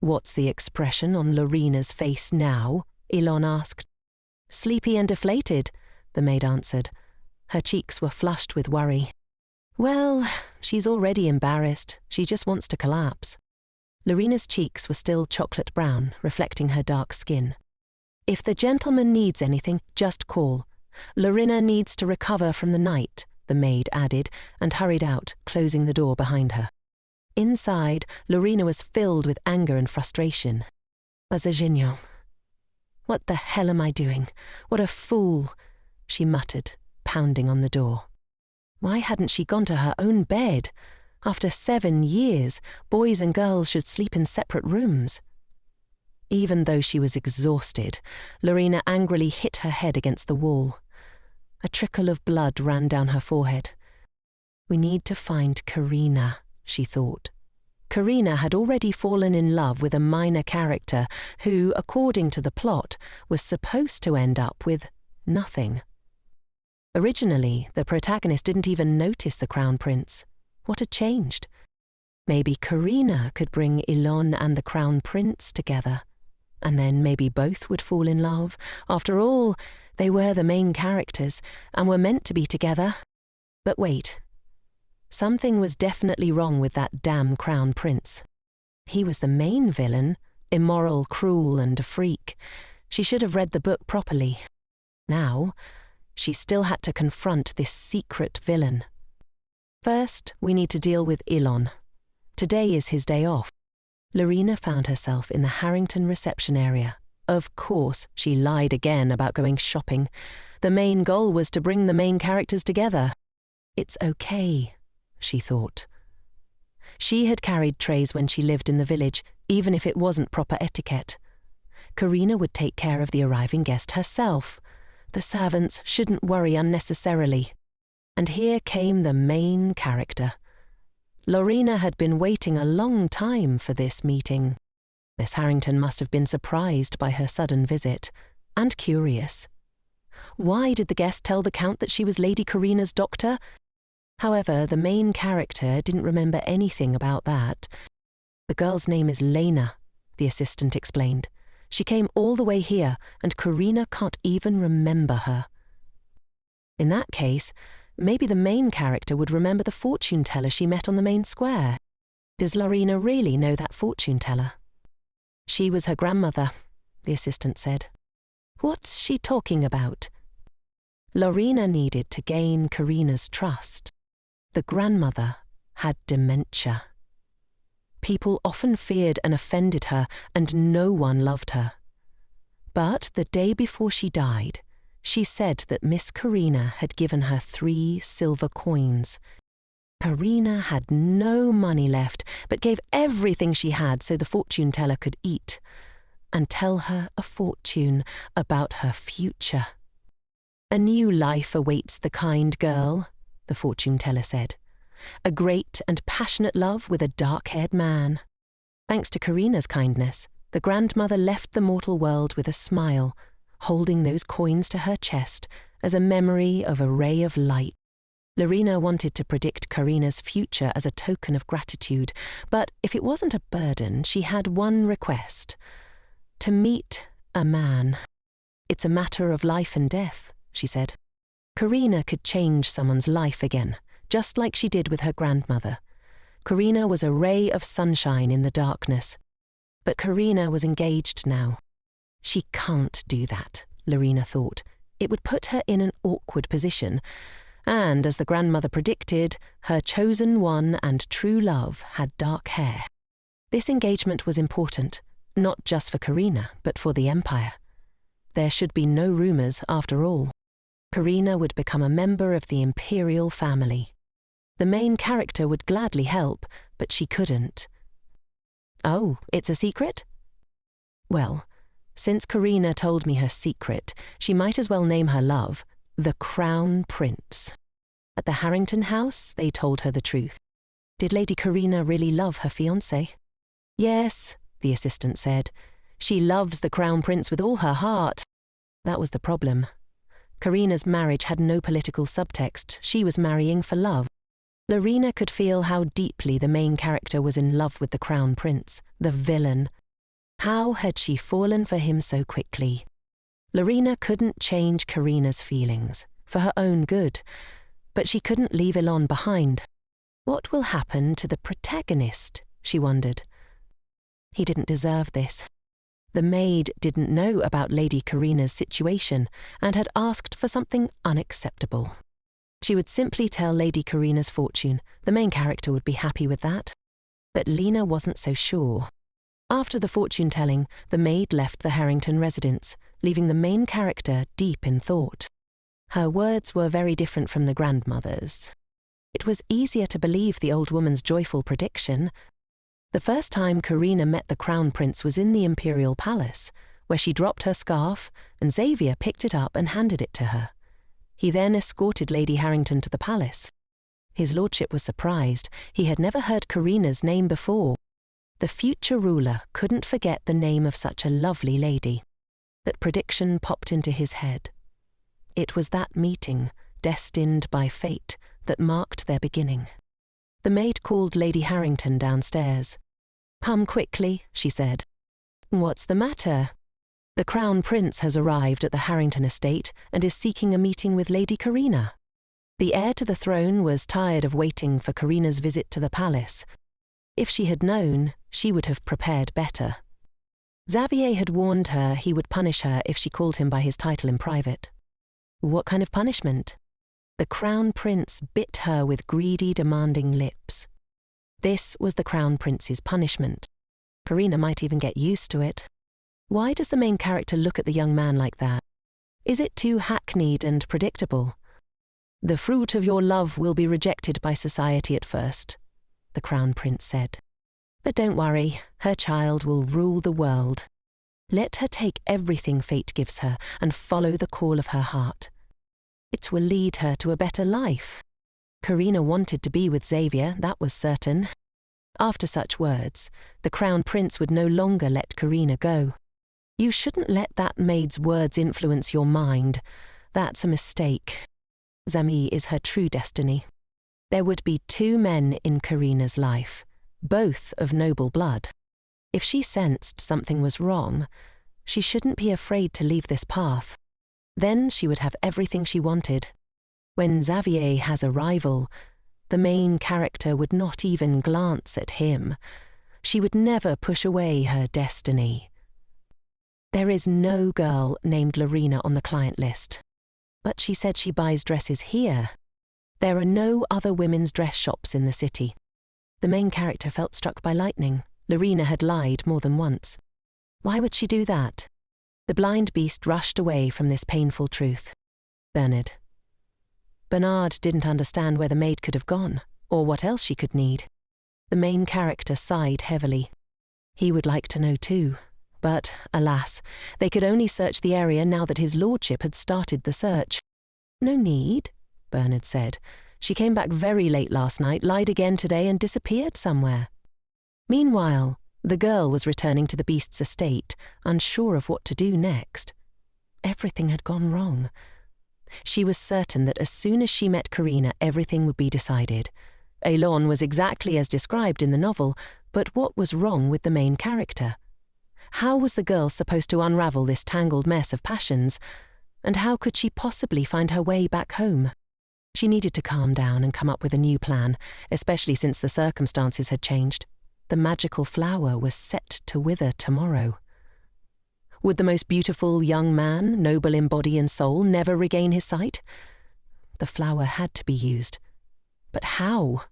"What's the expression on Lorena's face now?" Elon asked. "Sleepy and deflated," the maid answered. Her cheeks were flushed with worry. "Well, she's already embarrassed. She just wants to collapse." Lorena's cheeks were still chocolate brown, reflecting her dark skin. "If the gentleman needs anything, just call. Lorena needs to recover from the night," the maid added, and hurried out, closing the door behind her. Inside, Lorena was filled with anger and frustration. "Was a génial. What the hell am I doing? What a fool," she muttered, pounding on the door. Why hadn't she gone to her own bed? After 7 years, boys and girls should sleep in separate rooms. Even though she was exhausted, Lorena angrily hit her head against the wall. A trickle of blood ran down her forehead. We need to find Karina, she thought. Karina had already fallen in love with a minor character who, according to the plot, was supposed to end up with nothing. Originally, the protagonist didn't even notice the Crown Prince. What had changed? Maybe Karina could bring Ilon and the Crown Prince together, and then maybe both would fall in love. After all, they were the main characters and were meant to be together. But wait. Something was definitely wrong with that damn Crown Prince. He was the main villain, immoral, cruel, and a freak. She should have read the book properly. Now, she still had to confront this secret villain. First, we need to deal with Ilon. Today is his day off. Lorena found herself in the Harrington reception area. Of course, she lied again about going shopping. The main goal was to bring the main characters together. It's okay, she thought. She had carried trays when she lived in the village, even if it wasn't proper etiquette. Karina would take care of the arriving guest herself. The servants shouldn't worry unnecessarily. And here came the main character. Lorena had been waiting a long time for this meeting. Miss Harrington must have been surprised by her sudden visit, and curious. Why did the guest tell the Count that she was Lady Karina's doctor? However, the main character didn't remember anything about that. The girl's name is Lina, the assistant explained. She came all the way here, and Karina can't even remember her. In that case, maybe the main character would remember the fortune teller she met on the main square. Does Lorena really know that fortune teller? She was her grandmother, the assistant said. What's she talking about? Lorena needed to gain Karina's trust. The grandmother had dementia. People often feared and offended her, and no one loved her. But the day before she died, she said that Miss Karina had given her 3 silver coins. Karina had no money left, but gave everything she had so the fortune teller could eat and tell her a fortune about her future. A new life awaits the kind girl, the fortune teller said. A great and passionate love with a dark-haired man. Thanks to Karina's kindness, the grandmother left the mortal world with a smile, holding those coins to her chest as a memory of a ray of light. Lorena wanted to predict Karina's future as a token of gratitude, but if it wasn't a burden, she had one request. To meet a man. It's a matter of life and death, she said. Karina could change someone's life again, just like she did with her grandmother. Karina was a ray of sunshine in the darkness. But Karina was engaged now. She can't do that, Lorena thought. It would put her in an awkward position. And, as the grandmother predicted, her chosen one and true love had dark hair. This engagement was important, not just for Karina, but for the Empire. There should be no rumours after all. Karina would become a member of the imperial family. The main character would gladly help, but she couldn't. Oh, it's a secret? Well, since Karina told me her secret, she might as well name her love the Crown Prince. At the Harrington house, they told her the truth. Did Lady Karina really love her fiancé? Yes, the assistant said. She loves the Crown Prince with all her heart. That was the problem. Karina's marriage had no political subtext. She was marrying for love. Lorena could feel how deeply the main character was in love with the Crown Prince, the villain. How had she fallen for him so quickly? Lorena couldn't change Karina's feelings, for her own good, but she couldn't leave Ilon behind. What will happen to the protagonist, she wondered. He didn't deserve this. The maid didn't know about Lady Karina's situation and had asked for something unacceptable. She would simply tell Lady Karina's fortune. The main character would be happy with that. But Lina wasn't so sure. After the fortune-telling, the maid left the Harrington residence, leaving the main character deep in thought. Her words were very different from the grandmother's. It was easier to believe the old woman's joyful prediction. The first time Karina met the Crown Prince was in the Imperial Palace, where she dropped her scarf and Xavier picked it up and handed it to her. He then escorted Lady Harrington to the palace. His lordship was surprised. He had never heard Karina's name before. The future ruler couldn't forget the name of such a lovely lady. That prediction popped into his head. It was that meeting, destined by fate, that marked their beginning. The maid called Lady Harrington downstairs. "Come quickly," she said. "What's the matter?" "The Crown Prince has arrived at the Harrington estate and is seeking a meeting with Lady Karina." The heir to the throne was tired of waiting for Karina's visit to the palace. If she had known, she would have prepared better. Xavier had warned her he would punish her if she called him by his title in private. What kind of punishment? The Crown Prince bit her with greedy, demanding lips. This was the Crown Prince's punishment. Karina might even get used to it. Why does the main character look at the young man like that? Is it too hackneyed and predictable? "The fruit of your love will be rejected by society at first," the Crown Prince said. "But don't worry, her child will rule the world. Let her take everything fate gives her and follow the call of her heart. It will lead her to a better life." Karina wanted to be with Xavier, that was certain. After such words, the Crown Prince would no longer let Karina go. "You shouldn't let that maid's words influence your mind. That's a mistake. Zami is her true destiny." There would be 2 men in Karina's life, both of noble blood. If she sensed something was wrong, she shouldn't be afraid to leave this path. Then she would have everything she wanted. When Xavier has a rival, the main character would not even glance at him. She would never push away her destiny. There is no girl named Lorena on the client list. But she said she buys dresses here. There are no other women's dress shops in the city. The main character felt struck by lightning. Lorena had lied more than once. Why would she do that? The blind beast rushed away from this painful truth. Bernard didn't understand where the maid could have gone, or what else she could need. The main character sighed heavily. He would like to know too. But, alas, they could only search the area now that his lordship had started the search. "No need," Bernard said. "She came back very late last night, lied again today and disappeared somewhere." Meanwhile, the girl was returning to the beast's estate, unsure of what to do next. Everything had gone wrong. She was certain that as soon as she met Karina, everything would be decided. Eilon was exactly as described in the novel, but what was wrong with the main character? How was the girl supposed to unravel this tangled mess of passions? And how could she possibly find her way back home? She needed to calm down and come up with a new plan, especially since the circumstances had changed. The magical flower was set to wither tomorrow. Would the most beautiful young man, noble in body and soul, never regain his sight? The flower had to be used. But how?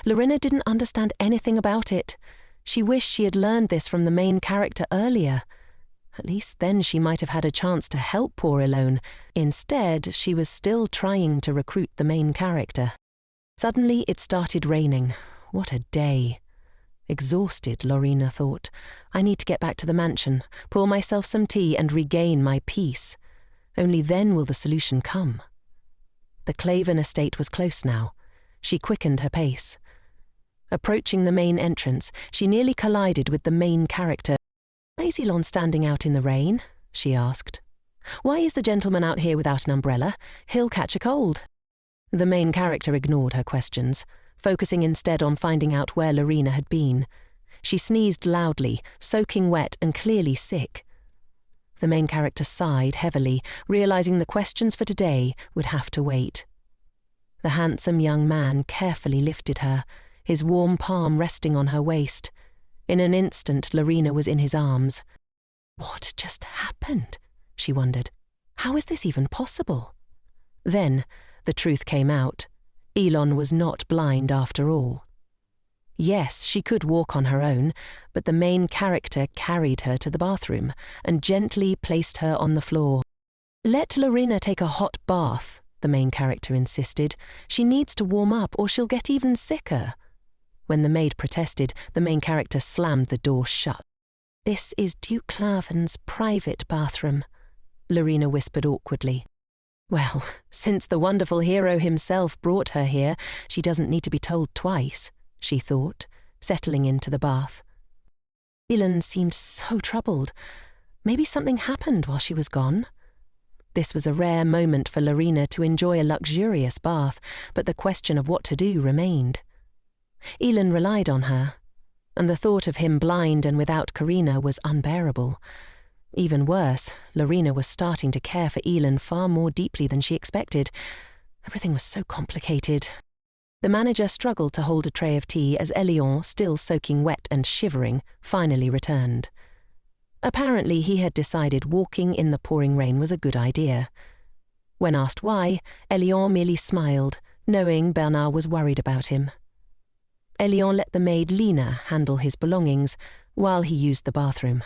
Lorena didn't understand anything about it. She wished she had learned this from the main character earlier. At least then she might have had a chance to help poor Eilon. Instead, she was still trying to recruit the main character. Suddenly it started raining. What a day. Exhausted, Lorena thought. I need to get back to the mansion, pour myself some tea and regain my peace. Only then will the solution come. The Claven estate was close now. She quickened her pace. Approaching the main entrance, she nearly collided with the main character. "Why is Eilon standing out in the rain?" she asked. "Why is the gentleman out here without an umbrella? He'll catch a cold." The main character ignored her questions, focusing instead on finding out where Lorena had been. She sneezed loudly, soaking wet and clearly sick. The main character sighed heavily, realizing the questions for today would have to wait. The handsome young man carefully lifted her, his warm palm resting on her waist. In an instant, Lorena was in his arms. What just happened? She wondered. How is this even possible? Then, the truth came out. Eilon was not blind after all. Yes, she could walk on her own, but the main character carried her to the bathroom and gently placed her on the floor. "Let Lorena take a hot bath," the main character insisted. "She needs to warm up or she'll get even sicker." When the maid protested, the main character slammed the door shut. "This is Duke Claven's private bathroom," Lorena whispered awkwardly. Well, since the wonderful hero himself brought her here, she doesn't need to be told twice, she thought, settling into the bath. Ilan seemed so troubled. Maybe something happened while she was gone. This was a rare moment for Lorena to enjoy a luxurious bath, but the question of what to do remained. Ilan relied on her, and the thought of him blind and without Karina was unbearable. Even worse, Lorena was starting to care for Ilan far more deeply than she expected. Everything was so complicated. The manager struggled to hold a tray of tea as Elion, still soaking wet and shivering, finally returned. Apparently he had decided walking in the pouring rain was a good idea. When asked why, Elion merely smiled, knowing Bernard was worried about him. Elion let the maid Lina handle his belongings while he used the bathroom.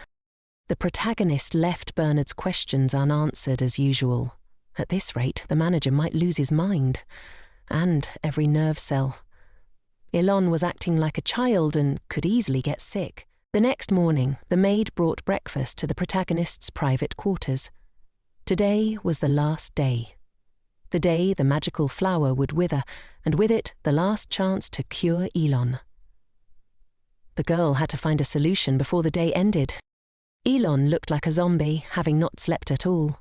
The protagonist left Bernard's questions unanswered as usual. At this rate, the manager might lose his mind, and every nerve cell. Ilan was acting like a child and could easily get sick. The next morning, the maid brought breakfast to the protagonist's private quarters. Today was the last day. The day the magical flower would wither, and with it the last chance to cure Ilan. The girl had to find a solution before the day ended. Ilan looked like a zombie, having not slept at all.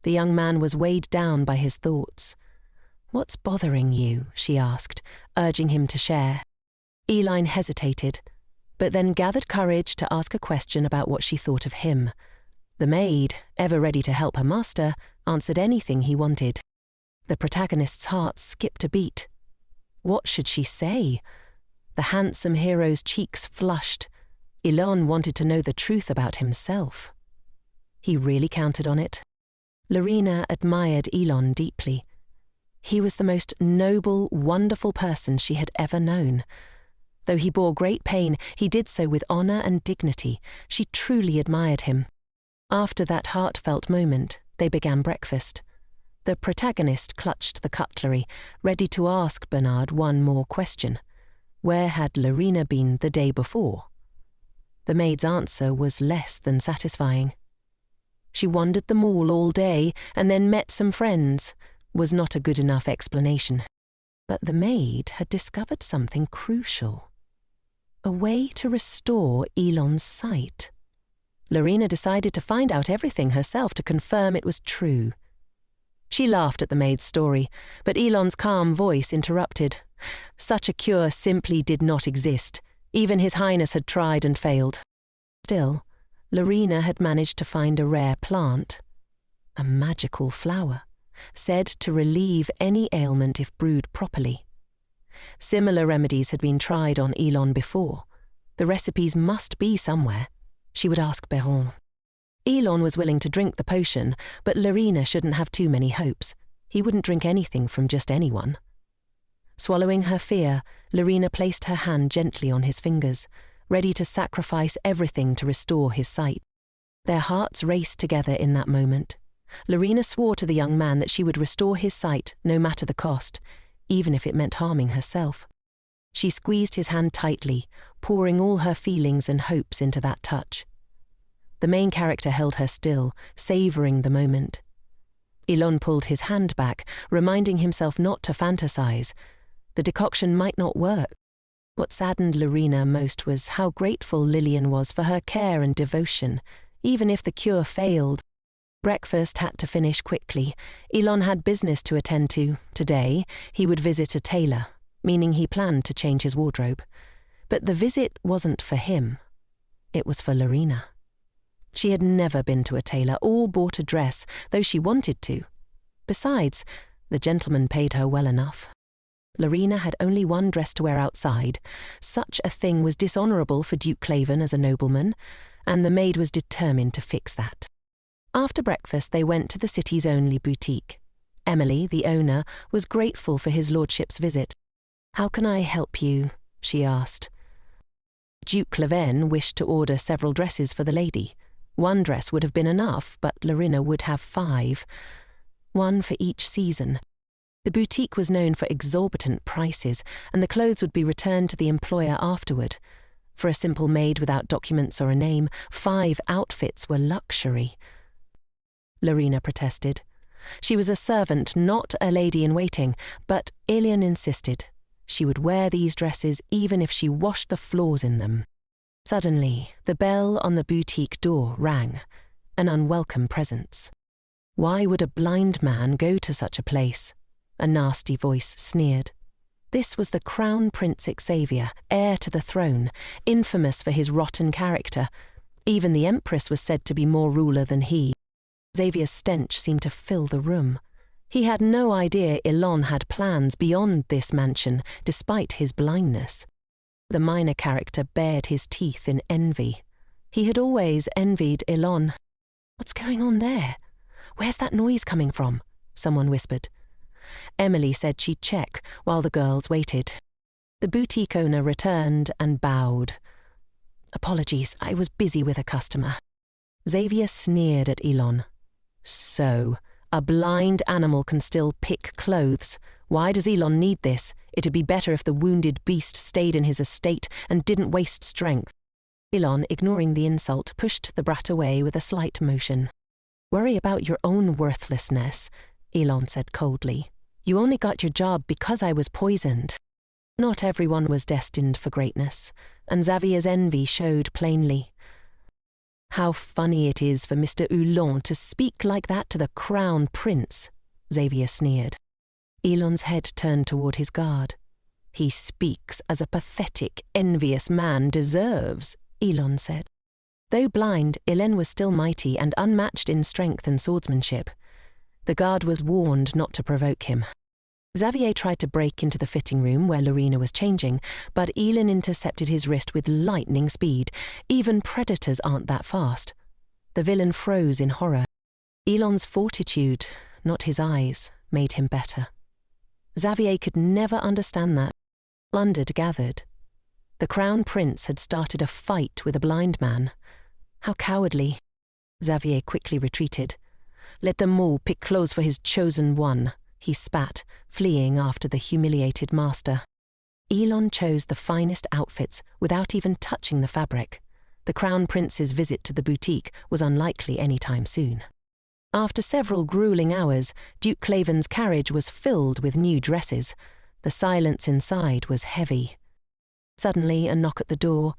The young man was weighed down by his thoughts. "What's bothering you?" she asked, urging him to share. Ilan hesitated, but then gathered courage to ask a question about what she thought of him. The maid, ever ready to help her master, answered anything he wanted. The protagonist's heart skipped a beat. What should she say? The handsome hero's cheeks flushed. Ilan wanted to know the truth about himself. He really counted on it. Lorena admired Ilan deeply. He was the most noble, wonderful person she had ever known. Though he bore great pain, he did so with honor and dignity. She truly admired him. After that heartfelt moment, they began breakfast. The protagonist clutched the cutlery, ready to ask Bernard one more question. Where had Lorena been the day before? The maid's answer was less than satisfying. She wandered the mall all day and then met some friends, was not a good enough explanation. But the maid had discovered something crucial. A way to restore Ilan's sight. Lorena decided to find out everything herself to confirm it was true. She laughed at the maid's story, but Ilan's calm voice interrupted. Such a cure simply did not exist. Even His Highness had tried and failed. Still, Lorena had managed to find a rare plant, a magical flower, said to relieve any ailment if brewed properly. Similar remedies had been tried on Ilan before. The recipes must be somewhere. She would ask Beron. Ilan was willing to drink the potion, but Lorena shouldn't have too many hopes. He wouldn't drink anything from just anyone. Swallowing her fear, Lorena placed her hand gently on his fingers, ready to sacrifice everything to restore his sight. Their hearts raced together in that moment. Lorena swore to the young man that she would restore his sight no matter the cost, even if it meant harming herself. She squeezed his hand tightly, pouring all her feelings and hopes into that touch. The main character held her still, savouring the moment. Ilan pulled his hand back, reminding himself not to fantasize. The decoction might not work. What saddened Lorena most was how grateful Lillian was for her care and devotion, even if the cure failed. Breakfast had to finish quickly. Ilan had business to attend to. Today, he would visit a tailor, meaning he planned to change his wardrobe. But the visit wasn't for him. It was for Lorena. She had never been to a tailor or bought a dress, though she wanted to. Besides, the gentleman paid her well enough. Lorena had only one dress to wear outside. Such a thing was dishonourable for Duke Claven as a nobleman, and the maid was determined to fix that. After breakfast, they went to the city's only boutique. Emily, the owner, was grateful for his lordship's visit. "How can I help you?" she asked. Duke Claven wished to order several dresses for the lady. One dress would have been enough, but Lorina would have 5. 1 for each season. The boutique was known for exorbitant prices, and the clothes would be returned to the employer afterward. For a simple maid without documents or a name, 5 outfits were luxury. Lorina protested. She was a servant, not a lady-in-waiting, but Alien insisted. She would wear these dresses even if she washed the floors in them. Suddenly, the bell on the boutique door rang, an unwelcome presence. Why would a blind man go to such a place? A nasty voice sneered. This was the Crown Prince Xavier, heir to the throne, infamous for his rotten character. Even the Empress was said to be more ruler than he. Xavier's stench seemed to fill the room. He had no idea Elon had plans beyond this mansion, despite his blindness. The minor character bared his teeth in envy. He had always envied Elon. "What's going on there? Where's that noise coming from?" someone whispered. Emily said she'd check while the girls waited. The boutique owner returned and bowed. "Apologies, I was busy with a customer." Xavier sneered at Elon. "So, a blind animal can still pick clothes. Why does Elon need this? It'd be better if the wounded beast stayed in his estate and didn't waste strength." Elon, ignoring the insult, pushed the brat away with a slight motion. "Worry about your own worthlessness," Elon said coldly. "You only got your job because I was poisoned." Not everyone was destined for greatness, and Xavier's envy showed plainly. "How funny it is for Mr. Hulon to speak like that to the Crown Prince," Xavier sneered. Elon's head turned toward his guard. "He speaks as a pathetic, envious man deserves," Elon said. Though blind, Elon was still mighty and unmatched in strength and swordsmanship. The guard was warned not to provoke him. Xavier tried to break into the fitting room where Lorina was changing, but Elon intercepted his wrist with lightning speed. Even predators aren't that fast. The villain froze in horror. Elon's fortitude, not his eyes, made him better. Xavier could never understand that. Plundered gathered. The Crown Prince had started a fight with a blind man. How cowardly. Xavier quickly retreated. "Let them all pick clothes for his chosen one," he spat, fleeing after the humiliated master. Elon chose the finest outfits without even touching the fabric. The Crown Prince's visit to the boutique was unlikely any time soon. After several grueling hours, Duke Claven's carriage was filled with new dresses. The silence inside was heavy. Suddenly, a knock at the door.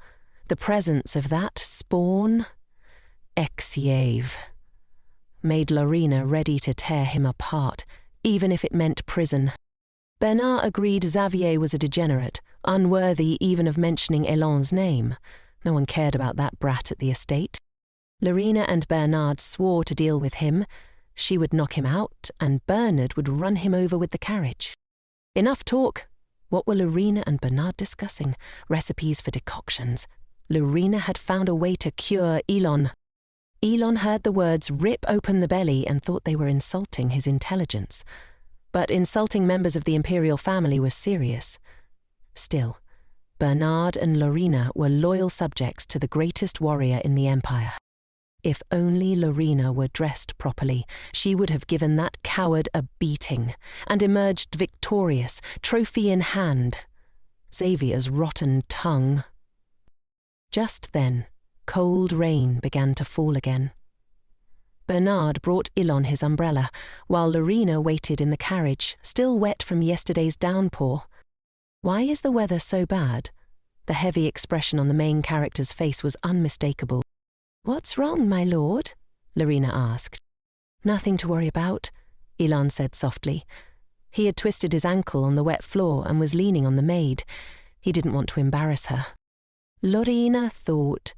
The presence of that spawn, Xavier, made Lorina ready to tear him apart, even if it meant prison. Bernard agreed Xavier was a degenerate, unworthy even of mentioning Elon's name. No one cared about that brat at the estate. Lorina and Bernard swore to deal with him. She would knock him out, and Bernard would run him over with the carriage. Enough talk. What were Lorina and Bernard discussing? Recipes for decoctions. Lorina had found a way to cure Elon. Elon heard the words "rip open the belly" and thought they were insulting his intelligence. But insulting members of the imperial family was serious. Still, Bernard and Lorina were loyal subjects to the greatest warrior in the empire. If only Lorina were dressed properly, she would have given that coward a beating and emerged victorious, trophy in hand. Xavier's rotten tongue. Just then, cold rain began to fall again. Bernard brought Elon his umbrella, while Lorina waited in the carriage, still wet from yesterday's downpour. Why is the weather so bad? The heavy expression on the main character's face was unmistakable. "What's wrong, my lord?" Lorina asked. "Nothing to worry about," Elon said softly. He had twisted his ankle on the wet floor and was leaning on the maid. He didn't want to embarrass her. Lorina thought,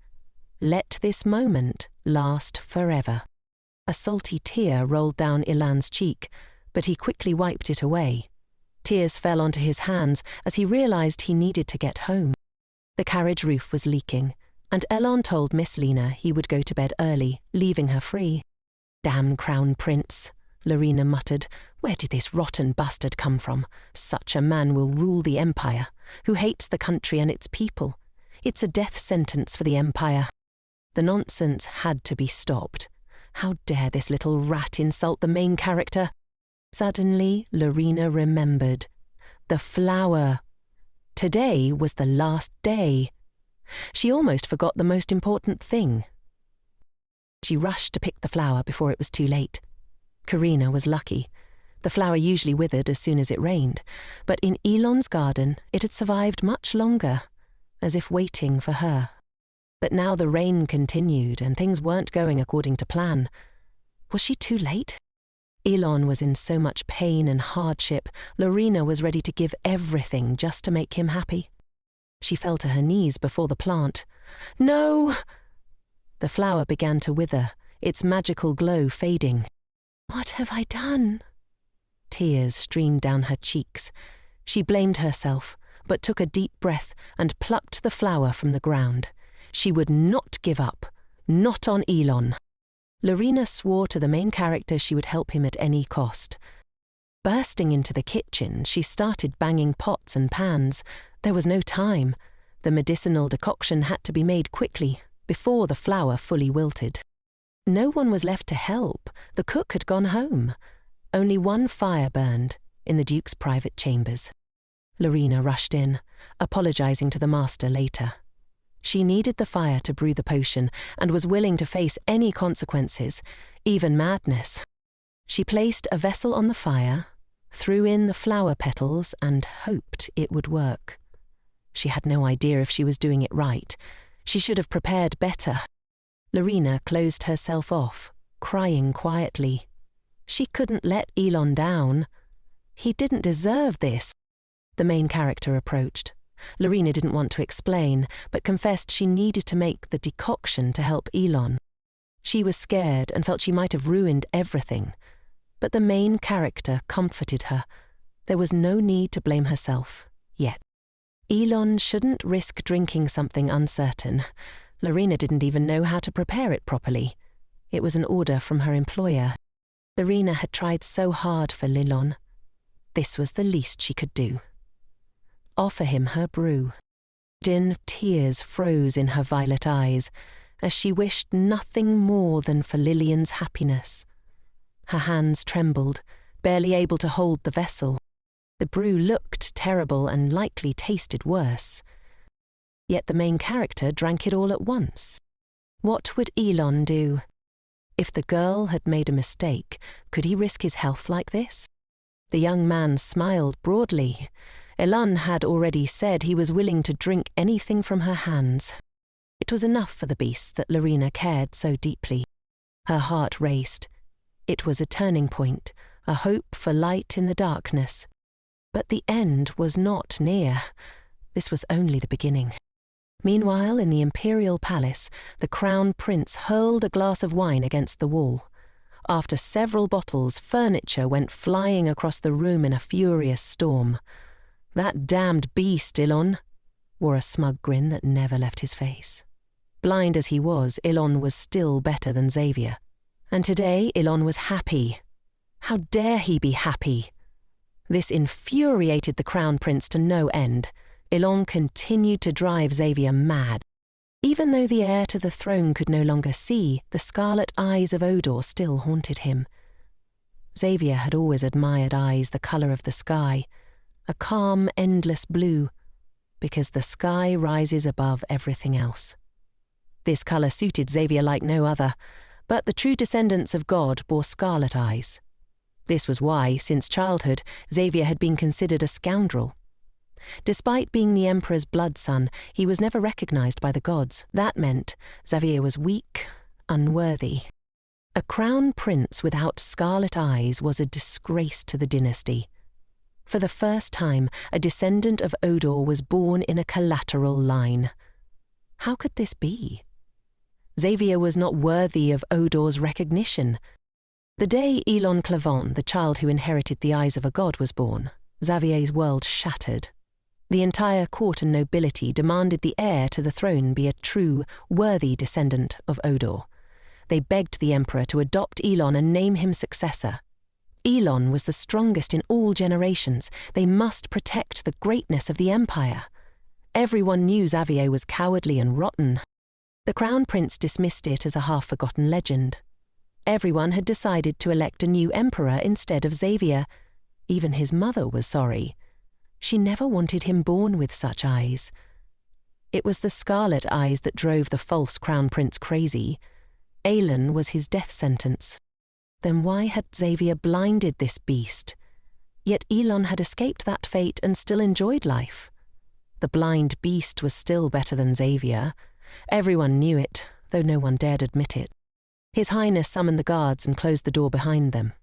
let this moment last forever. A salty tear rolled down Ilan's cheek, but he quickly wiped it away. Tears fell onto his hands as he realized he needed to get home. The carriage roof was leaking, and Elon told Miss Lina he would go to bed early, leaving her free. "Damn Crown Prince," Lorina muttered. "Where did this rotten bastard come from? Such a man will rule the empire, who hates the country and its people. It's a death sentence for the empire." The nonsense had to be stopped. How dare this little rat insult the main character? Suddenly, Lina remembered. The flower. Today was the last day. She almost forgot the most important thing. She rushed to pick the flower before it was too late. Karina was lucky. The flower usually withered as soon as it rained, but in Elon's garden it had survived much longer, as if waiting for her. But now the rain continued and things weren't going according to plan. Was she too late? Elon was in so much pain and hardship, Lina was ready to give everything just to make him happy. She fell to her knees before the plant. No! The flower began to wither, its magical glow fading. What have I done? Tears streamed down her cheeks. She blamed herself, but took a deep breath and plucked the flower from the ground. She would not give up, not on Elon. Lina swore to the main character she would help him at any cost. Bursting into the kitchen, she started banging pots and pans. There was no time. The medicinal decoction had to be made quickly, before the flower fully wilted. No one was left to help. The cook had gone home. Only one fire burned, in the Duke's private chambers. Lina rushed in, apologizing to the master later. She needed the fire to brew the potion and was willing to face any consequences, even madness. She placed a vessel on the fire, threw in the flower petals and hoped it would work. She had no idea if she was doing it right. She should have prepared better. Lina closed herself off, crying quietly. She couldn't let Elon down. He didn't deserve this. The main character approached. Lina didn't want to explain, but confessed she needed to make the decoction to help Elon. She was scared and felt she might have ruined everything. But the main character comforted her. There was no need to blame herself, yet. Elon shouldn't risk drinking something uncertain. Lina didn't even know how to prepare it properly. It was an order from her employer. Lina had tried so hard for Elon. This was the least she could do. Offer him her brew. Tears froze in her violet eyes, as she wished nothing more than for Lillian's happiness. Her hands trembled, barely able to hold the vessel. The brew looked terrible and likely tasted worse. Yet the main character drank it all at once. What would Elon do? If the girl had made a mistake, could he risk his health like this? The young man smiled broadly. Elon had already said he was willing to drink anything from her hands. It was enough for the beast that Lina cared so deeply. Her heart raced. It was a turning point, a hope for light in the darkness. But the end was not near. This was only the beginning. Meanwhile, in the imperial palace, the crown prince hurled a glass of wine against the wall. After several bottles, furniture went flying across the room in a furious storm. That damned beast, Elon, wore a smug grin that never left his face. Blind as he was, Elon was still better than Xavier. And today, Elon was happy. How dare he be happy? This infuriated the crown prince to no end. Elon continued to drive Xavier mad. Even though the heir to the throne could no longer see, the scarlet eyes of Odor still haunted him. Xavier had always admired eyes the colour of the sky, a calm, endless blue, because the sky rises above everything else. This colour suited Xavier like no other, but the true descendants of God bore scarlet eyes. This was why, since childhood, Xavier had been considered a scoundrel. Despite being the Emperor's blood son, he was never recognized by the gods. That meant Xavier was weak, unworthy. A crown prince without scarlet eyes was a disgrace to the dynasty. For the first time, a descendant of Odor was born in a collateral line. How could this be? Xavier was not worthy of Odor's recognition. The day Elon Clavon, the child who inherited the eyes of a god, was born, Xavier's world shattered. The entire court and nobility demanded the heir to the throne be a true, worthy descendant of Odor. They begged the emperor to adopt Elon and name him successor. Elon was the strongest in all generations. They must protect the greatness of the empire. Everyone knew Xavier was cowardly and rotten. The Crown Prince dismissed it as a half-forgotten legend. Everyone had decided to elect a new emperor instead of Xavier. Even his mother was sorry. She never wanted him born with such eyes. It was the scarlet eyes that drove the false Crown Prince crazy. Elle was his death sentence. Then why had Xavier blinded this beast? Yet Elle had escaped that fate and still enjoyed life. The blind beast was still better than Xavier. Everyone knew it, though no one dared admit it. His Highness summoned the guards and closed the door behind them.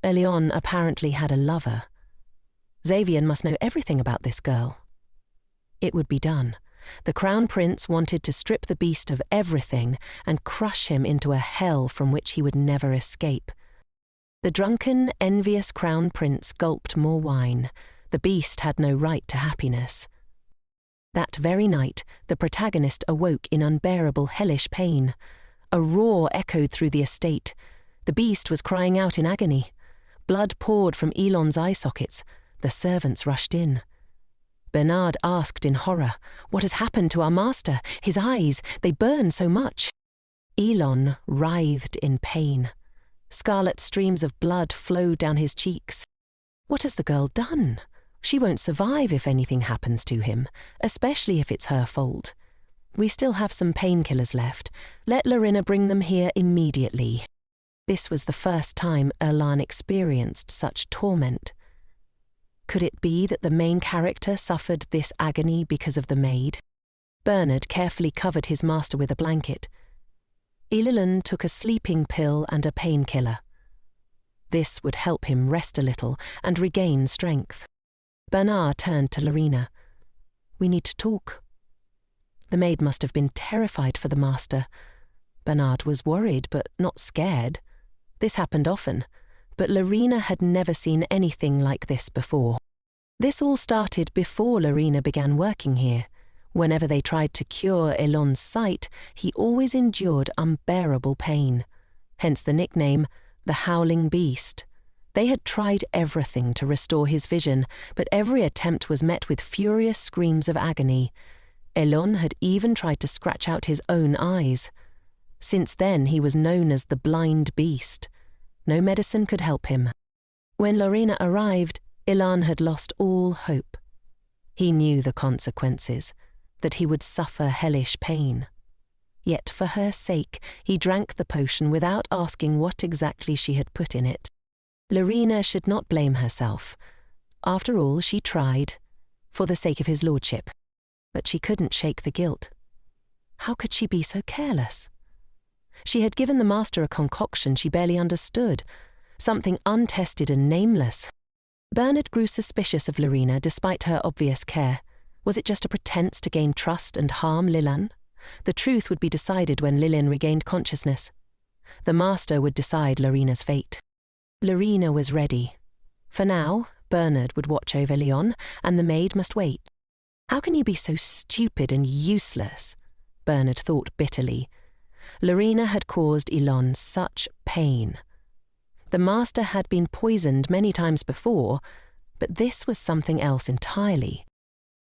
Elle apparently had a lover. Xavier must know everything about this girl. It would be done. The Crown Prince wanted to strip the beast of everything and crush him into a hell from which he would never escape. The drunken, envious Crown Prince gulped more wine. The beast had no right to happiness. That very night, the protagonist awoke in unbearable hellish pain. A roar echoed through the estate. The beast was crying out in agony. Blood poured from Elon's eye sockets. The servants rushed in. Bernard asked in horror, "What has happened to our master? His eyes, they burn so much." Elon writhed in pain. Scarlet streams of blood flowed down his cheeks. What has the girl done? She won't survive if anything happens to him, especially if it's her fault. We still have some painkillers left. Let Lina bring them here immediately. This was the first time Erlan experienced such torment. Could it be that the main character suffered this agony because of the maid? Bernard carefully covered his master with a blanket. Elle took a sleeping pill and a painkiller. This would help him rest a little and regain strength. Bernard turned to Lina. "We need to talk." The maid must have been terrified for the master. Bernard was worried, but not scared. This happened often, but Lina had never seen anything like this before. This all started before Lina began working here. Whenever they tried to cure Elon's sight, he always endured unbearable pain. Hence the nickname, the Howling Beast. They had tried everything to restore his vision, but every attempt was met with furious screams of agony. Elon had even tried to scratch out his own eyes. Since then he was known as the Blind Beast. No medicine could help him. When Lina arrived, Elon had lost all hope. He knew the consequences, that he would suffer hellish pain. Yet for her sake, he drank the potion without asking what exactly she had put in it. Lina should not blame herself. After all, she tried, for the sake of his lordship. But she couldn't shake the guilt. How could she be so careless? She had given the master a concoction she barely understood, something untested and nameless. Bernard grew suspicious of Lina despite her obvious care. Was it just a pretense to gain trust and harm Lilan? The truth would be decided when Lilin regained consciousness. The master would decide Lina's fate. Lina was ready. For now, Bernard would watch over Leon, and the maid must wait. How can you be so stupid and useless? Bernard thought bitterly. Lina had caused Elon such pain. The master had been poisoned many times before, but this was something else entirely.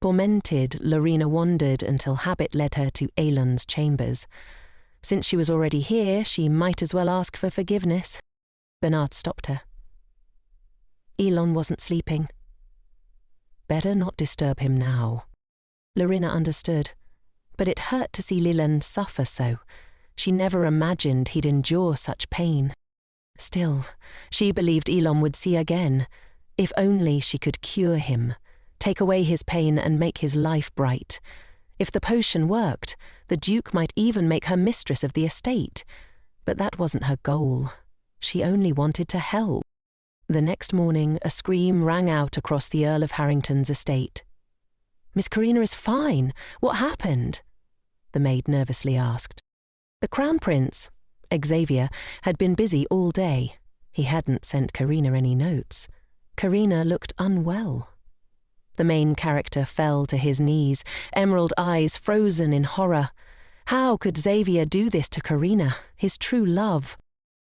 Tormented, Lina wandered until habit led her to Elon's chambers. Since she was already here, she might as well ask for forgiveness. Bernard stopped her. Elon wasn't sleeping. Better not disturb him now. Lina understood, but it hurt to see Lilin suffer so. She never imagined he'd endure such pain. Still, she believed Elon would see again, if only she could cure him, take away his pain and make his life bright. If the potion worked, the Duke might even make her mistress of the estate. But that wasn't her goal. She only wanted to help. The next morning, a scream rang out across the Earl of Harrington's estate. "Miss Karina is fine. What happened?" the maid nervously asked. The Crown Prince, Xavier, had been busy all day. He hadn't sent Karina any notes. Karina looked unwell. The main character fell to his knees, emerald eyes frozen in horror. How could Xavier do this to Karina, his true love?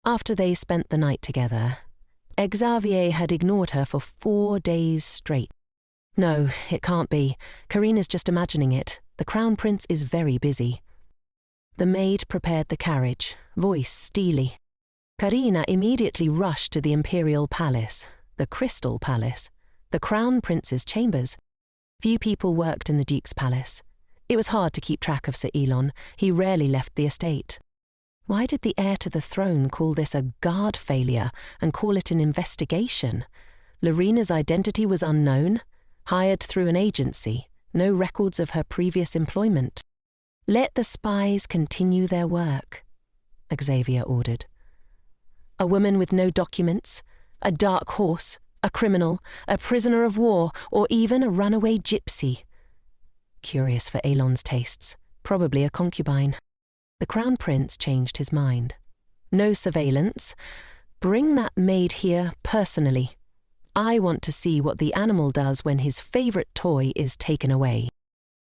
After they spent the night together, Xavier had ignored her for 4 days straight. No, it can't be. Karina's just imagining it. The Crown Prince is very busy." The maid prepared the carriage, voice steely. Karina immediately rushed to the Imperial Palace, the Crystal Palace, the Crown Prince's chambers. Few people worked in the Duke's palace. It was hard to keep track of Sir Elon. He rarely left the estate. Why did the heir to the throne call this a guard failure and call it an investigation? Lorina's identity was unknown, hired through an agency, no records of her previous employment. "Let the spies continue their work," Xavier ordered. A woman with no documents, a dark horse, a criminal, a prisoner of war, or even a runaway gypsy. Curious for Elon's tastes, probably a concubine. The Crown Prince changed his mind. "No surveillance. Bring that maid here personally. I want to see what the animal does when his favourite toy is taken away."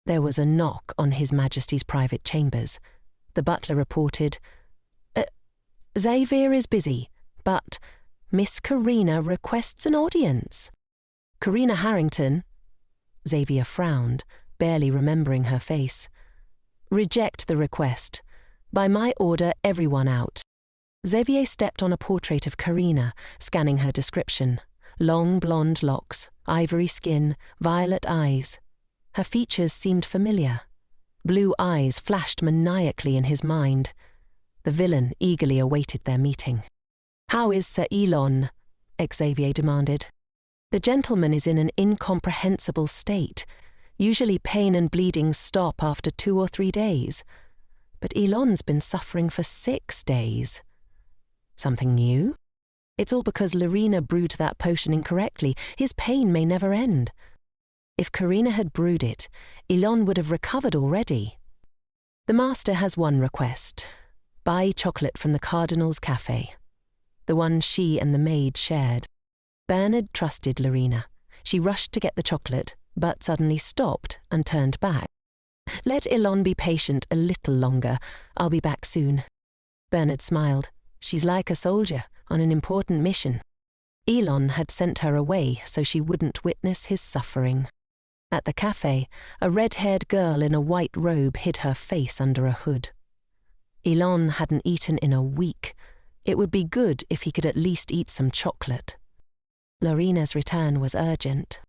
There was a knock on His Majesty's private chambers. The butler reported, "Xavier is busy, but Miss Karina requests an audience." "Karina Harrington?" Xavier frowned, barely remembering her face. "Reject the request. By my order, everyone out." Xavier stepped on a portrait of Karina, scanning her description. Long blonde locks, ivory skin, violet eyes. Her features seemed familiar. Blue eyes flashed maniacally in his mind. The villain eagerly awaited their meeting. "How is Sir Elon?" Xavier demanded. "The gentleman is in an incomprehensible state. Usually pain and bleeding stop after 2 or 3 days. But Elon's been suffering for 6 days. Something new? It's all because Lorina brewed that potion incorrectly. His pain may never end. If Karina had brewed it, Elon would have recovered already. The master has one request. Buy chocolate from the Cardinal's cafe. The one she and the maid shared. Bernard trusted Lorina. She rushed to get the chocolate, but suddenly stopped and turned back. "Let Elon be patient a little longer. I'll be back soon." Bernard smiled. She's like a soldier on an important mission. Elon had sent her away so she wouldn't witness his suffering. At the cafe, a red-haired girl in a white robe hid her face under a hood. Elon hadn't eaten in a week. It would be good if he could at least eat some chocolate. Lorina's return was urgent.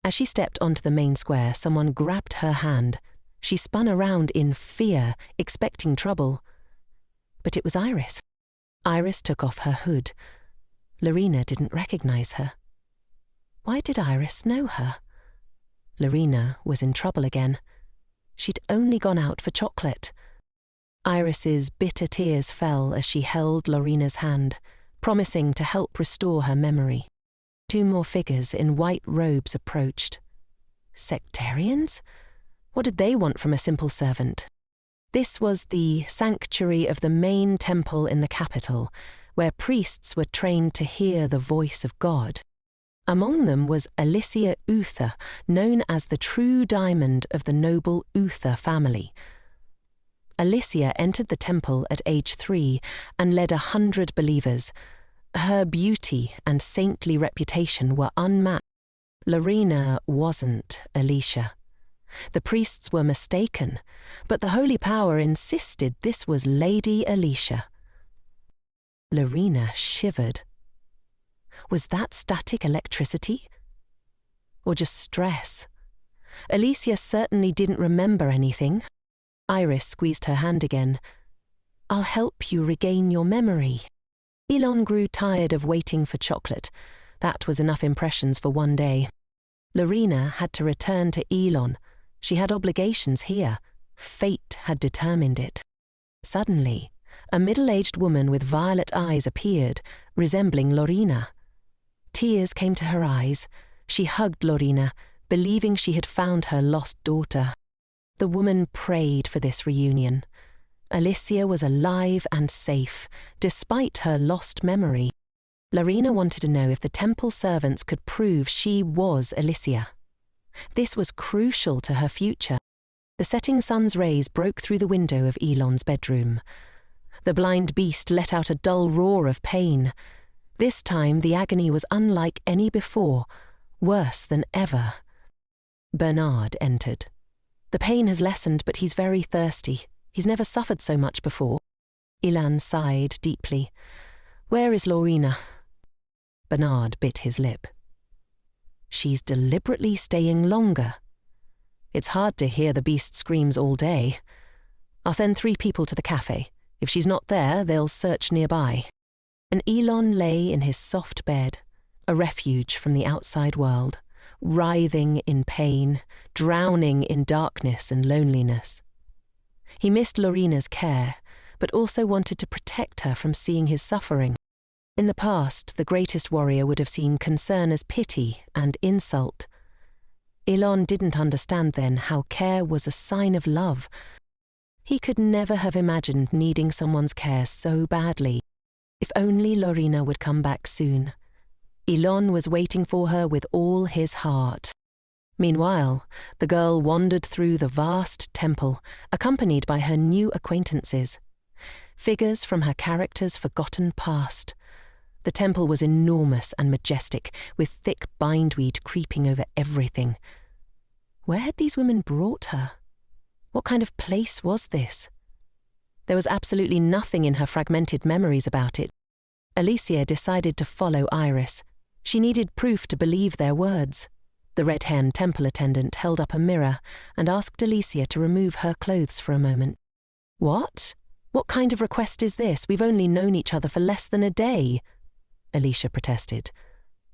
As she stepped onto the main square, someone grabbed her hand. She spun around in fear, expecting trouble. But it was Iris. Iris took off her hood. Lorina didn't recognize her. Why did Iris know her? Lorina was in trouble again. She'd only gone out for chocolate. Iris's bitter tears fell as she held Lorina's hand, promising to help restore her memory. 2 more figures in white robes approached. Sectarians? What did they want from a simple servant? This was the sanctuary of the main temple in the capital, where priests were trained to hear the voice of God. Among them was Alicia Uther, known as the true diamond of the noble Uther family. Alicia entered the temple at age 3 and led 100 believers. Her beauty and saintly reputation were unmatched. Lorina wasn't Alicia. The priests were mistaken, but the holy power insisted this was Lady Alicia. Lorina shivered. Was that static electricity? Or just stress? Alicia certainly didn't remember anything. Iris squeezed her hand again. "I'll help you regain your memory." Elon grew tired of waiting for chocolate. That was enough impressions for one day. Lorina had to return to Elon. She had obligations here. Fate had determined it. Suddenly, a middle-aged woman with violet eyes appeared, resembling Lorina. Tears came to her eyes. She hugged Lorina, believing she had found her lost daughter. The woman prayed for this reunion. Alicia was alive and safe, despite her lost memory. Lorina wanted to know if the temple servants could prove she was Alicia. This was crucial to her future. The setting sun's rays broke through the window of Elon's bedroom. The blind beast let out a dull roar of pain. This time the agony was unlike any before, worse than ever. Bernard entered. The pain has lessened, but he's very thirsty. He's never suffered so much before. Ilan sighed deeply. Where is Lorena? Bernard bit his lip. She's deliberately staying longer. It's hard to hear the beast screams all day. I'll send 3 people to the cafe. If she's not there, they'll search nearby. And Elon lay in his soft bed, a refuge from the outside world, writhing in pain, drowning in darkness and loneliness. He missed Lorena's care, but also wanted to protect her from seeing his suffering. In the past, the greatest warrior would have seen concern as pity and insult. Elon didn't understand then how care was a sign of love. He could never have imagined needing someone's care so badly. If only Lorena would come back soon. Elon was waiting for her with all his heart. Meanwhile, the girl wandered through the vast temple, accompanied by her new acquaintances. Figures from her character's forgotten past. The temple was enormous and majestic, with thick bindweed creeping over everything. Where had these women brought her? What kind of place was this? There was absolutely nothing in her fragmented memories about it. Alicia decided to follow Iris. She needed proof to believe their words. The red-haired temple attendant held up a mirror and asked Alicia to remove her clothes for a moment. What? What kind of request is this? We've only known each other for less than a day, Alicia protested.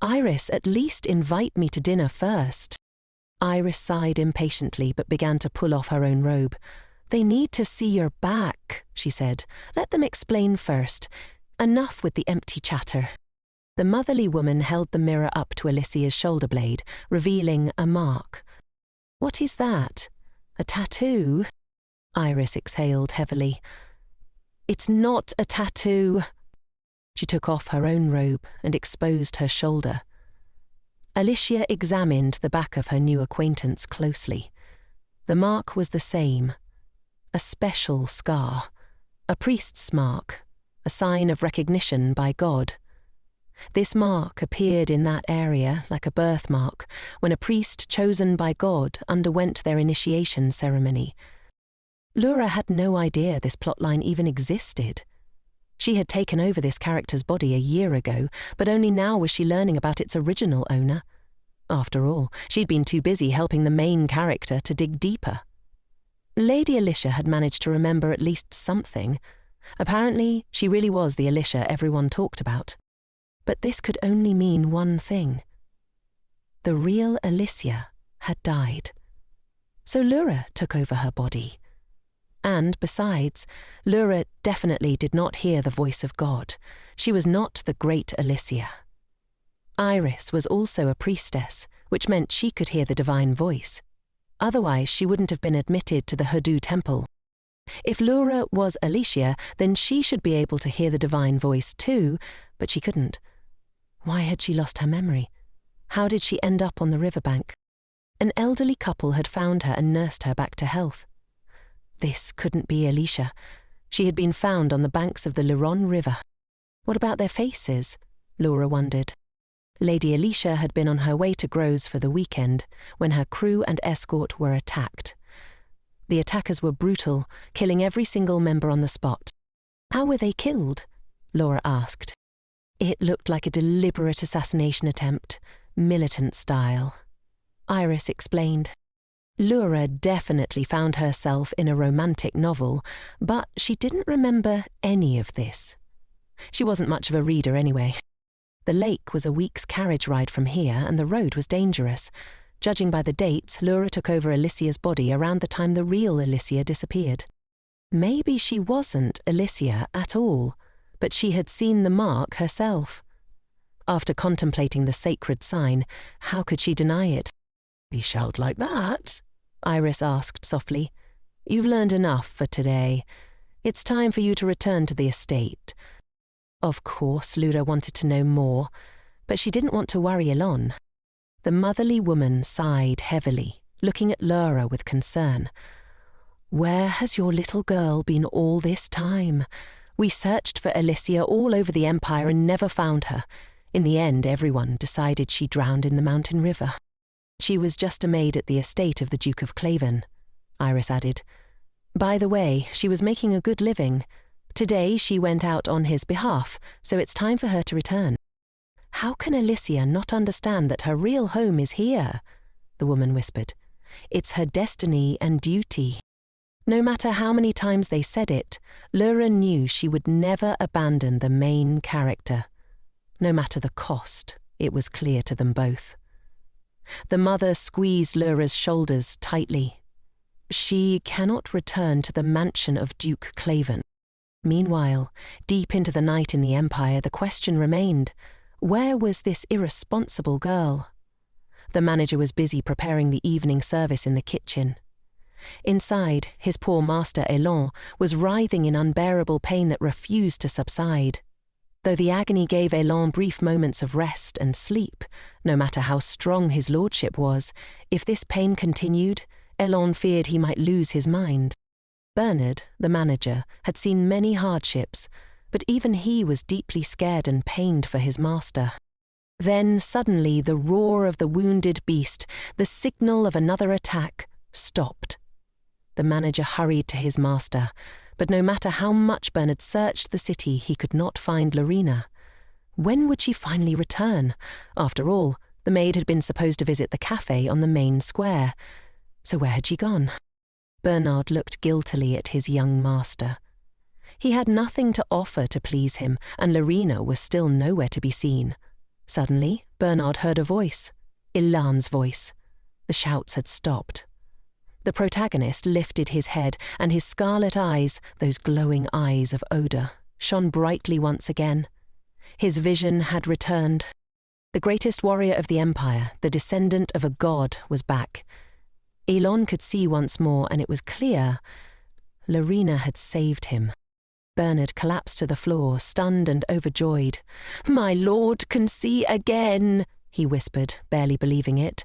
Iris, at least invite me to dinner first. Iris sighed impatiently but began to pull off her own robe. They need to see your back, she said. Let them explain first. Enough with the empty chatter. The motherly woman held the mirror up to Alicia's shoulder blade, revealing a mark. What is that? A tattoo? Iris exhaled heavily. It's not a tattoo. She took off her own robe and exposed her shoulder. Alicia examined the back of her new acquaintance closely. The mark was the same. A special scar. A priest's mark. A sign of recognition by God. This mark appeared in that area like a birthmark when a priest chosen by God underwent their initiation ceremony. Laura had no idea this plotline even existed. She had taken over this character's body a year ago, but only now was she learning about its original owner. After all, she'd been too busy helping the main character to dig deeper. Lady Alicia had managed to remember at least something. Apparently, she really was the Alicia everyone talked about. But this could only mean one thing. The real Alicia had died. So Laura took over her body. And besides, Laura definitely did not hear the voice of God. She was not the great Alicia. Iris was also a priestess, which meant she could hear the divine voice. Otherwise, she wouldn't have been admitted to the Hoodoo temple. If Laura was Alicia, then she should be able to hear the divine voice too, but she couldn't. Why had she lost her memory? How did she end up on the riverbank? An elderly couple had found her and nursed her back to health. This couldn't be Alicia. She had been found on the banks of the Liron River. What about their faces? Laura wondered. Lady Alicia had been on her way to Groves for the weekend when her crew and escort were attacked. The attackers were brutal, killing every single member on the spot. How were they killed? Laura asked. It looked like a deliberate assassination attempt, militant style. Iris explained. Laura definitely found herself in a romantic novel, but she didn't remember any of this. She wasn't much of a reader anyway. The lake was a week's carriage ride from here, and the road was dangerous. Judging by the dates, Laura took over Alicia's body around the time the real Alicia disappeared. Maybe she wasn't Alicia at all, but she had seen the mark herself. After contemplating the sacred sign, how could she deny it? "You shout like that?" Iris asked softly. "You've learned enough for today. It's time for you to return to the estate." Of course, Laura wanted to know more, but she didn't want to worry Elon. The motherly woman sighed heavily, looking at Laura with concern. "Where has your little girl been all this time? We searched for Alicia all over the Empire and never found her. In the end, everyone decided she drowned in the mountain river. She was just a maid at the estate of the Duke of Claven." Iris added. By the way, she was making a good living. Today she went out on his behalf, so it's time for her to return. How can Alicia not understand that her real home is here? The woman whispered. It's her destiny and duty. No matter how many times they said it, Lyra knew she would never abandon the main character. No matter the cost, it was clear to them both. The mother squeezed Lyra's shoulders tightly. She cannot return to the mansion of Duke Claven. Meanwhile, deep into the night in the Empire, the question remained, where was this irresponsible girl? The manager was busy preparing the evening service in the kitchen. Inside, his poor master Elle was writhing in unbearable pain that refused to subside. Though the agony gave Elle brief moments of rest and sleep, no matter how strong his lordship was, if this pain continued, Elle feared he might lose his mind. Bernard, the manager, had seen many hardships, but even he was deeply scared and pained for his master. Then suddenly the roar of the wounded beast, the signal of another attack, stopped. The manager hurried to his master, but no matter how much Bernard searched the city, he could not find Lorena. When would she finally return? After all, the maid had been supposed to visit the cafe on the main square. So where had she gone? Bernard looked guiltily at his young master. He had nothing to offer to please him, and Lorena was still nowhere to be seen. Suddenly, Bernard heard a voice. Ilan's voice. The shouts had stopped. The protagonist lifted his head, and his scarlet eyes, those glowing eyes of Oda, shone brightly once again. His vision had returned. The greatest warrior of the Empire, the descendant of a god, was back. Elon could see once more, and it was clear. Lorena had saved him. Bernard collapsed to the floor, stunned and overjoyed. "My lord can see again," he whispered, barely believing it.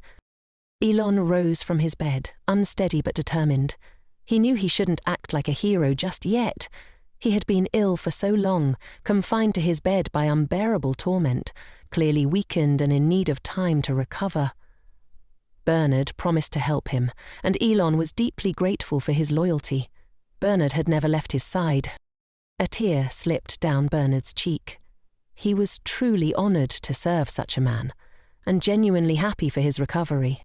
Elon rose from his bed, unsteady but determined. He knew he shouldn't act like a hero just yet. He had been ill for so long, confined to his bed by unbearable torment, clearly weakened and in need of time to recover. Bernard promised to help him, and Elon was deeply grateful for his loyalty. Bernard had never left his side. A tear slipped down Bernard's cheek. He was truly honoured to serve such a man, and genuinely happy for his recovery.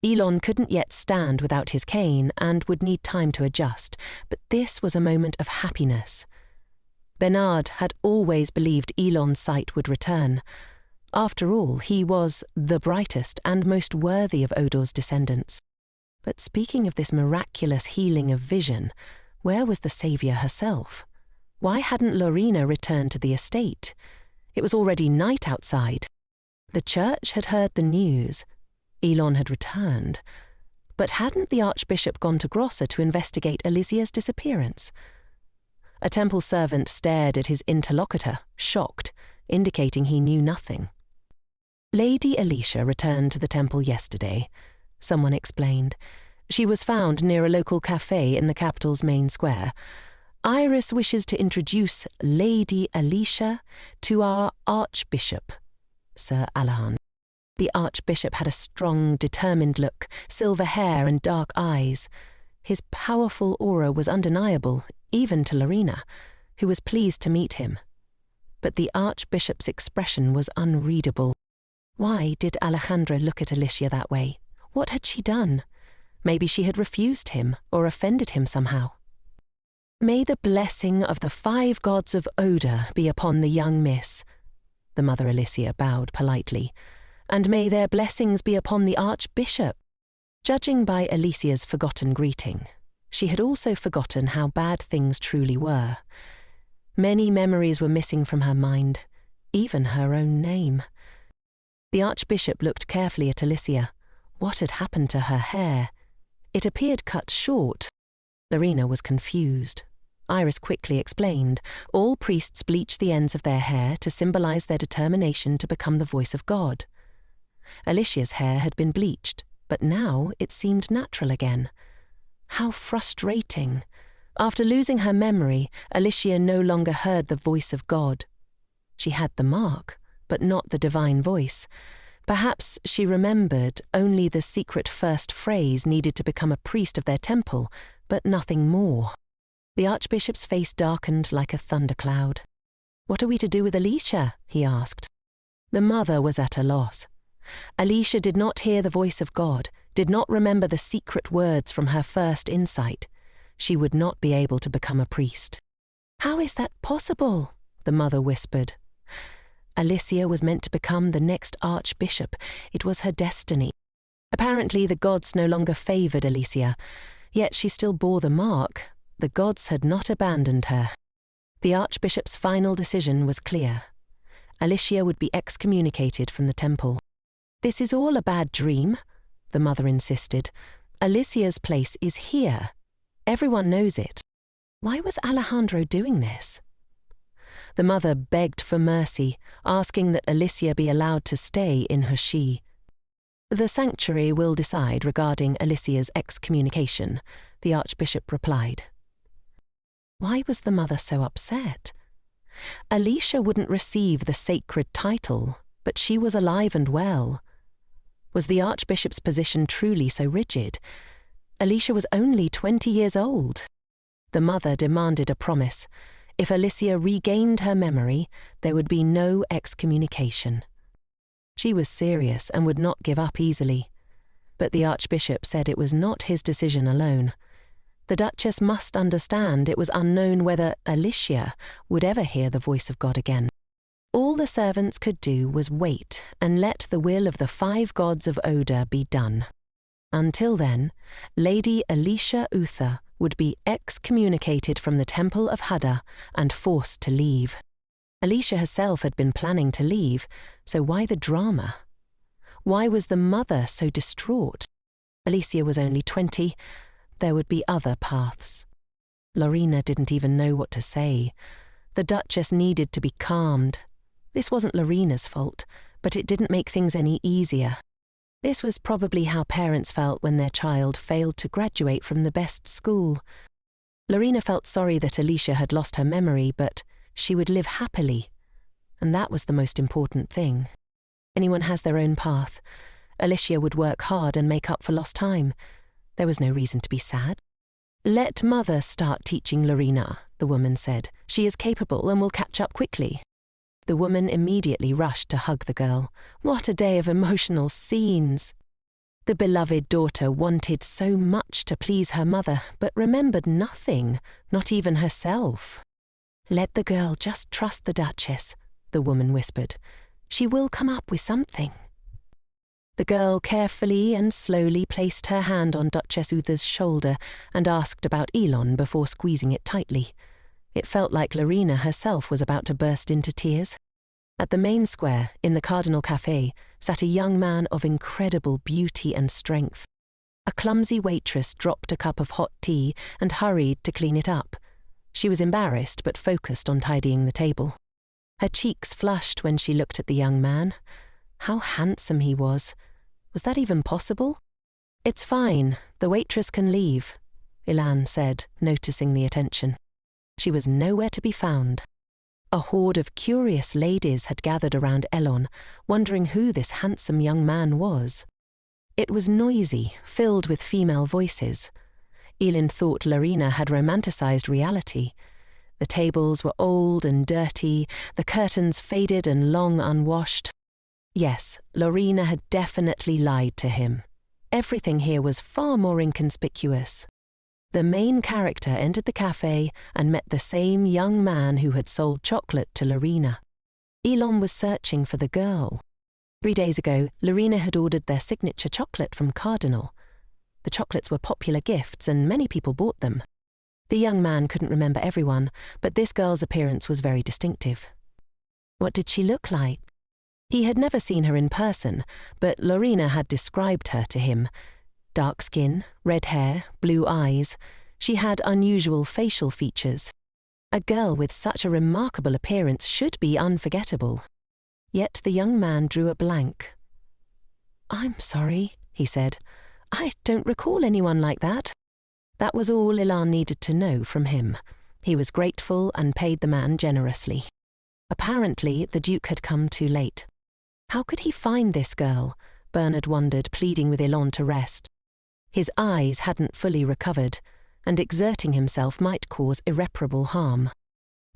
Elon couldn't yet stand without his cane and would need time to adjust, but this was a moment of happiness. Bernard had always believed Elon's sight would return. After all, he was the brightest and most worthy of Odor's descendants. But speaking of this miraculous healing of vision, where was the saviour herself? Why hadn't Lorena returned to the estate? It was already night outside. The church had heard the news. Elon had returned. But hadn't the Archbishop gone to Grosser to investigate Alicia's disappearance? A temple servant stared at his interlocutor, shocked, indicating he knew nothing. Lady Alicia returned to the temple yesterday, someone explained. She was found near a local cafe in the capital's main square. Iris wishes to introduce Lady Alicia to our Archbishop, Sir Alahan. The Archbishop had a strong, determined look, silver hair and dark eyes. His powerful aura was undeniable, even to Lorena, who was pleased to meet him. But the Archbishop's expression was unreadable. Why did Alejandra look at Alicia that way? What had she done? Maybe she had refused him or offended him somehow. "May the blessing of the 5 gods of Oda be upon the young miss," the Mother Alicia bowed politely, "and may their blessings be upon the Archbishop." Judging by Alicia's forgotten greeting, she had also forgotten how bad things truly were. Many memories were missing from her mind, even her own name. The Archbishop looked carefully at Alicia. What had happened to her hair? It appeared cut short. Lorena was confused. Iris quickly explained. All priests bleach the ends of their hair to symbolize their determination to become the voice of God. Alicia's hair had been bleached, but now it seemed natural again. How frustrating. After losing her memory, Alicia no longer heard the voice of God. She had the mark, but not the divine voice. Perhaps she remembered only the secret first phrase needed to become a priest of their temple, but nothing more. The Archbishop's face darkened like a thundercloud. "What are we to do with Alicia?" he asked. The mother was at a loss. Alicia did not hear the voice of God, did not remember the secret words from her first insight. She would not be able to become a priest. "How is that possible?" the mother whispered. Alicia was meant to become the next archbishop. It was her destiny. Apparently the gods no longer favoured Alicia, yet she still bore the mark. The gods had not abandoned her. The archbishop's final decision was clear. Alicia would be excommunicated from the temple. "This is all a bad dream," the mother insisted. "Alicia's place is here. Everyone knows it. Why was Alejandro doing this?" The mother begged for mercy, asking that Alicia be allowed to stay in her she. "The sanctuary will decide regarding Alicia's excommunication," the archbishop replied. Why was the mother so upset? Alicia wouldn't receive the sacred title, but she was alive and well. Was the archbishop's position truly so rigid? Alicia was only 20 years old. The mother demanded a promise. If Alicia regained her memory, there would be no excommunication. She was serious and would not give up easily. But the archbishop said it was not his decision alone. The Duchess must understand it was unknown whether Alicia would ever hear the voice of God again. All the servants could do was wait and let the will of the 5 gods of Oda be done. Until then, Lady Alicia Uther would be excommunicated from the Temple of Hada and forced to leave. Alicia herself had been planning to leave, so why the drama? Why was the mother so distraught? Alicia was only 20. There would be other paths. Lorena didn't even know what to say. The Duchess needed to be calmed. This wasn't Lorena's fault, but it didn't make things any easier. This was probably how parents felt when their child failed to graduate from the best school. Lorena felt sorry that Alicia had lost her memory, but she would live happily, and that was the most important thing. Anyone has their own path. Alicia would work hard and make up for lost time. There was no reason to be sad. "Let Mother start teaching Lorena," the woman said. "She is capable and will catch up quickly." The woman immediately rushed to hug the girl. What a day of emotional scenes! The beloved daughter wanted so much to please her mother, but remembered nothing, not even herself. "Let the girl just trust the Duchess," the woman whispered. "She will come up with something." The girl carefully and slowly placed her hand on Duchess Uther's shoulder and asked about Elon before squeezing it tightly. It felt like Lorena herself was about to burst into tears. At the main square, in the Cardinal Café, sat a young man of incredible beauty and strength. A clumsy waitress dropped a cup of hot tea and hurried to clean it up. She was embarrassed but focused on tidying the table. Her cheeks flushed when she looked at the young man. How handsome he was. Was that even possible? "It's fine, the waitress can leave," Ilan said, noticing the attention. She was nowhere to be found. A horde of curious ladies had gathered around Elon, wondering who this handsome young man was. It was noisy, filled with female voices. Elin thought Lorena had romanticized reality. The tables were old and dirty, the curtains faded and long unwashed. Yes, Lorena had definitely lied to him. Everything here was far more inconspicuous. The main character entered the cafe and met the same young man who had sold chocolate to Lorena. Elon was searching for the girl. 3 days ago, Lorena had ordered their signature chocolate from Cardinal. The chocolates were popular gifts and many people bought them. The young man couldn't remember everyone, but this girl's appearance was very distinctive. What did she look like? He had never seen her in person, but Lorena had described her to him. Dark skin, red hair, blue eyes. She had unusual facial features. A girl with such a remarkable appearance should be unforgettable. Yet the young man drew a blank. "I'm sorry," he said. "I don't recall anyone like that." That was all Ilan needed to know from him. He was grateful and paid the man generously. Apparently, the Duke had come too late. How could he find this girl? Bernard wondered, pleading with Elle to rest. His eyes hadn't fully recovered, and exerting himself might cause irreparable harm.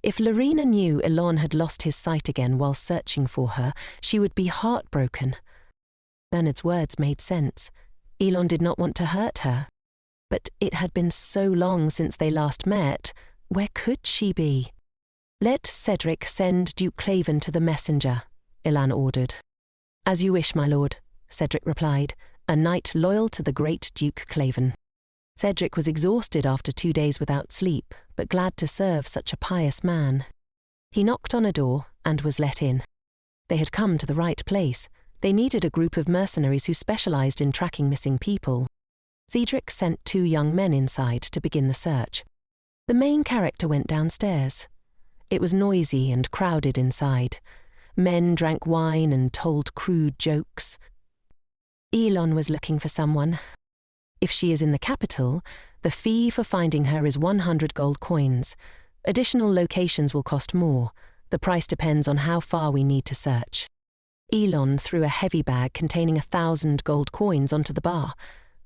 If Lina knew Elle had lost his sight again while searching for her, she would be heartbroken. Bernard's words made sense. Elle did not want to hurt her. But it had been so long since they last met. Where could she be? "Let Cedric send Duke Claven to the messenger," Elle ordered. "As you wish, my lord," Cedric replied, a knight loyal to the great Duke Claven. Cedric was exhausted after 2 days without sleep, but glad to serve such a pious man. He knocked on a door and was let in. They had come to the right place. They needed a group of mercenaries who specialized in tracking missing people. Cedric sent 2 young men inside to begin the search. The main character went downstairs. It was noisy and crowded inside. Men drank wine and told crude jokes. Elle was looking for someone. If she is in the capital, the fee for finding her is 100 gold coins. Additional locations will cost more. The price depends on how far we need to search. Elle threw a heavy bag containing 1,000 gold coins onto the bar.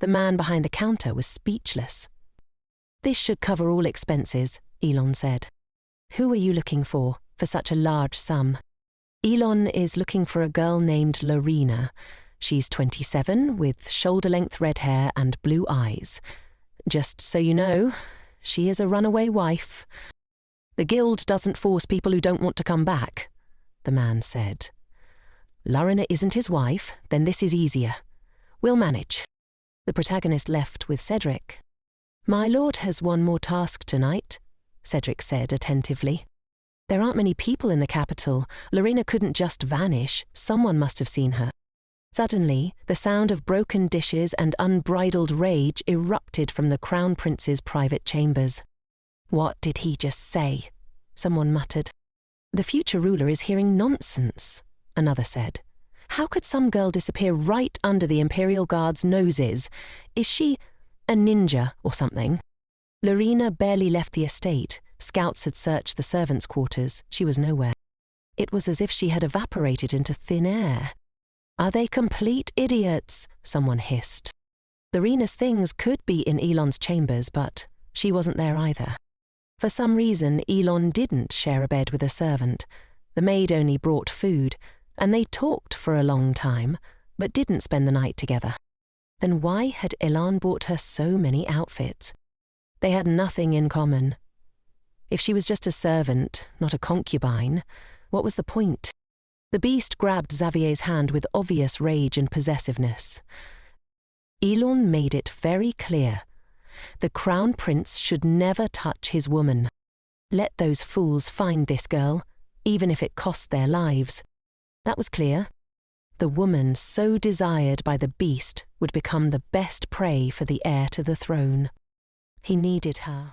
The man behind the counter was speechless. "This should cover all expenses," Elle said. "Who are you looking for such a large sum?" "Elle is looking for a girl named Lina. She's 27, with shoulder-length red hair and blue eyes. Just so you know, she is a runaway wife." "The guild doesn't force people who don't want to come back," the man said. "Lina isn't his wife, then this is easier. We'll manage." The protagonist left with Cedric. "My lord has one more task tonight," Cedric said attentively. "There aren't many people in the capital. Lina couldn't just vanish. Someone must have seen her." Suddenly, the sound of broken dishes and unbridled rage erupted from the Crown Prince's private chambers. "What did he just say?" someone muttered. "The future ruler is hearing nonsense," another said. "How could some girl disappear right under the Imperial Guard's noses? Is she a ninja or something?" Lina barely left the estate. Scouts had searched the servants' quarters. She was nowhere. It was as if she had evaporated into thin air. "Are they complete idiots?" someone hissed. Lina's things could be in Elon's chambers, but she wasn't there either. For some reason, Elon didn't share a bed with a servant. The maid only brought food, and they talked for a long time, but didn't spend the night together. Then why had Elon bought her so many outfits? They had nothing in common. If she was just a servant, not a concubine, what was the point? The beast grabbed Xavier's hand with obvious rage and possessiveness. Elon made it very clear. The Crown Prince should never touch his woman. Let those fools find this girl, even if it cost their lives. That was clear. The woman so desired by the beast would become the best prey for the heir to the throne. He needed her.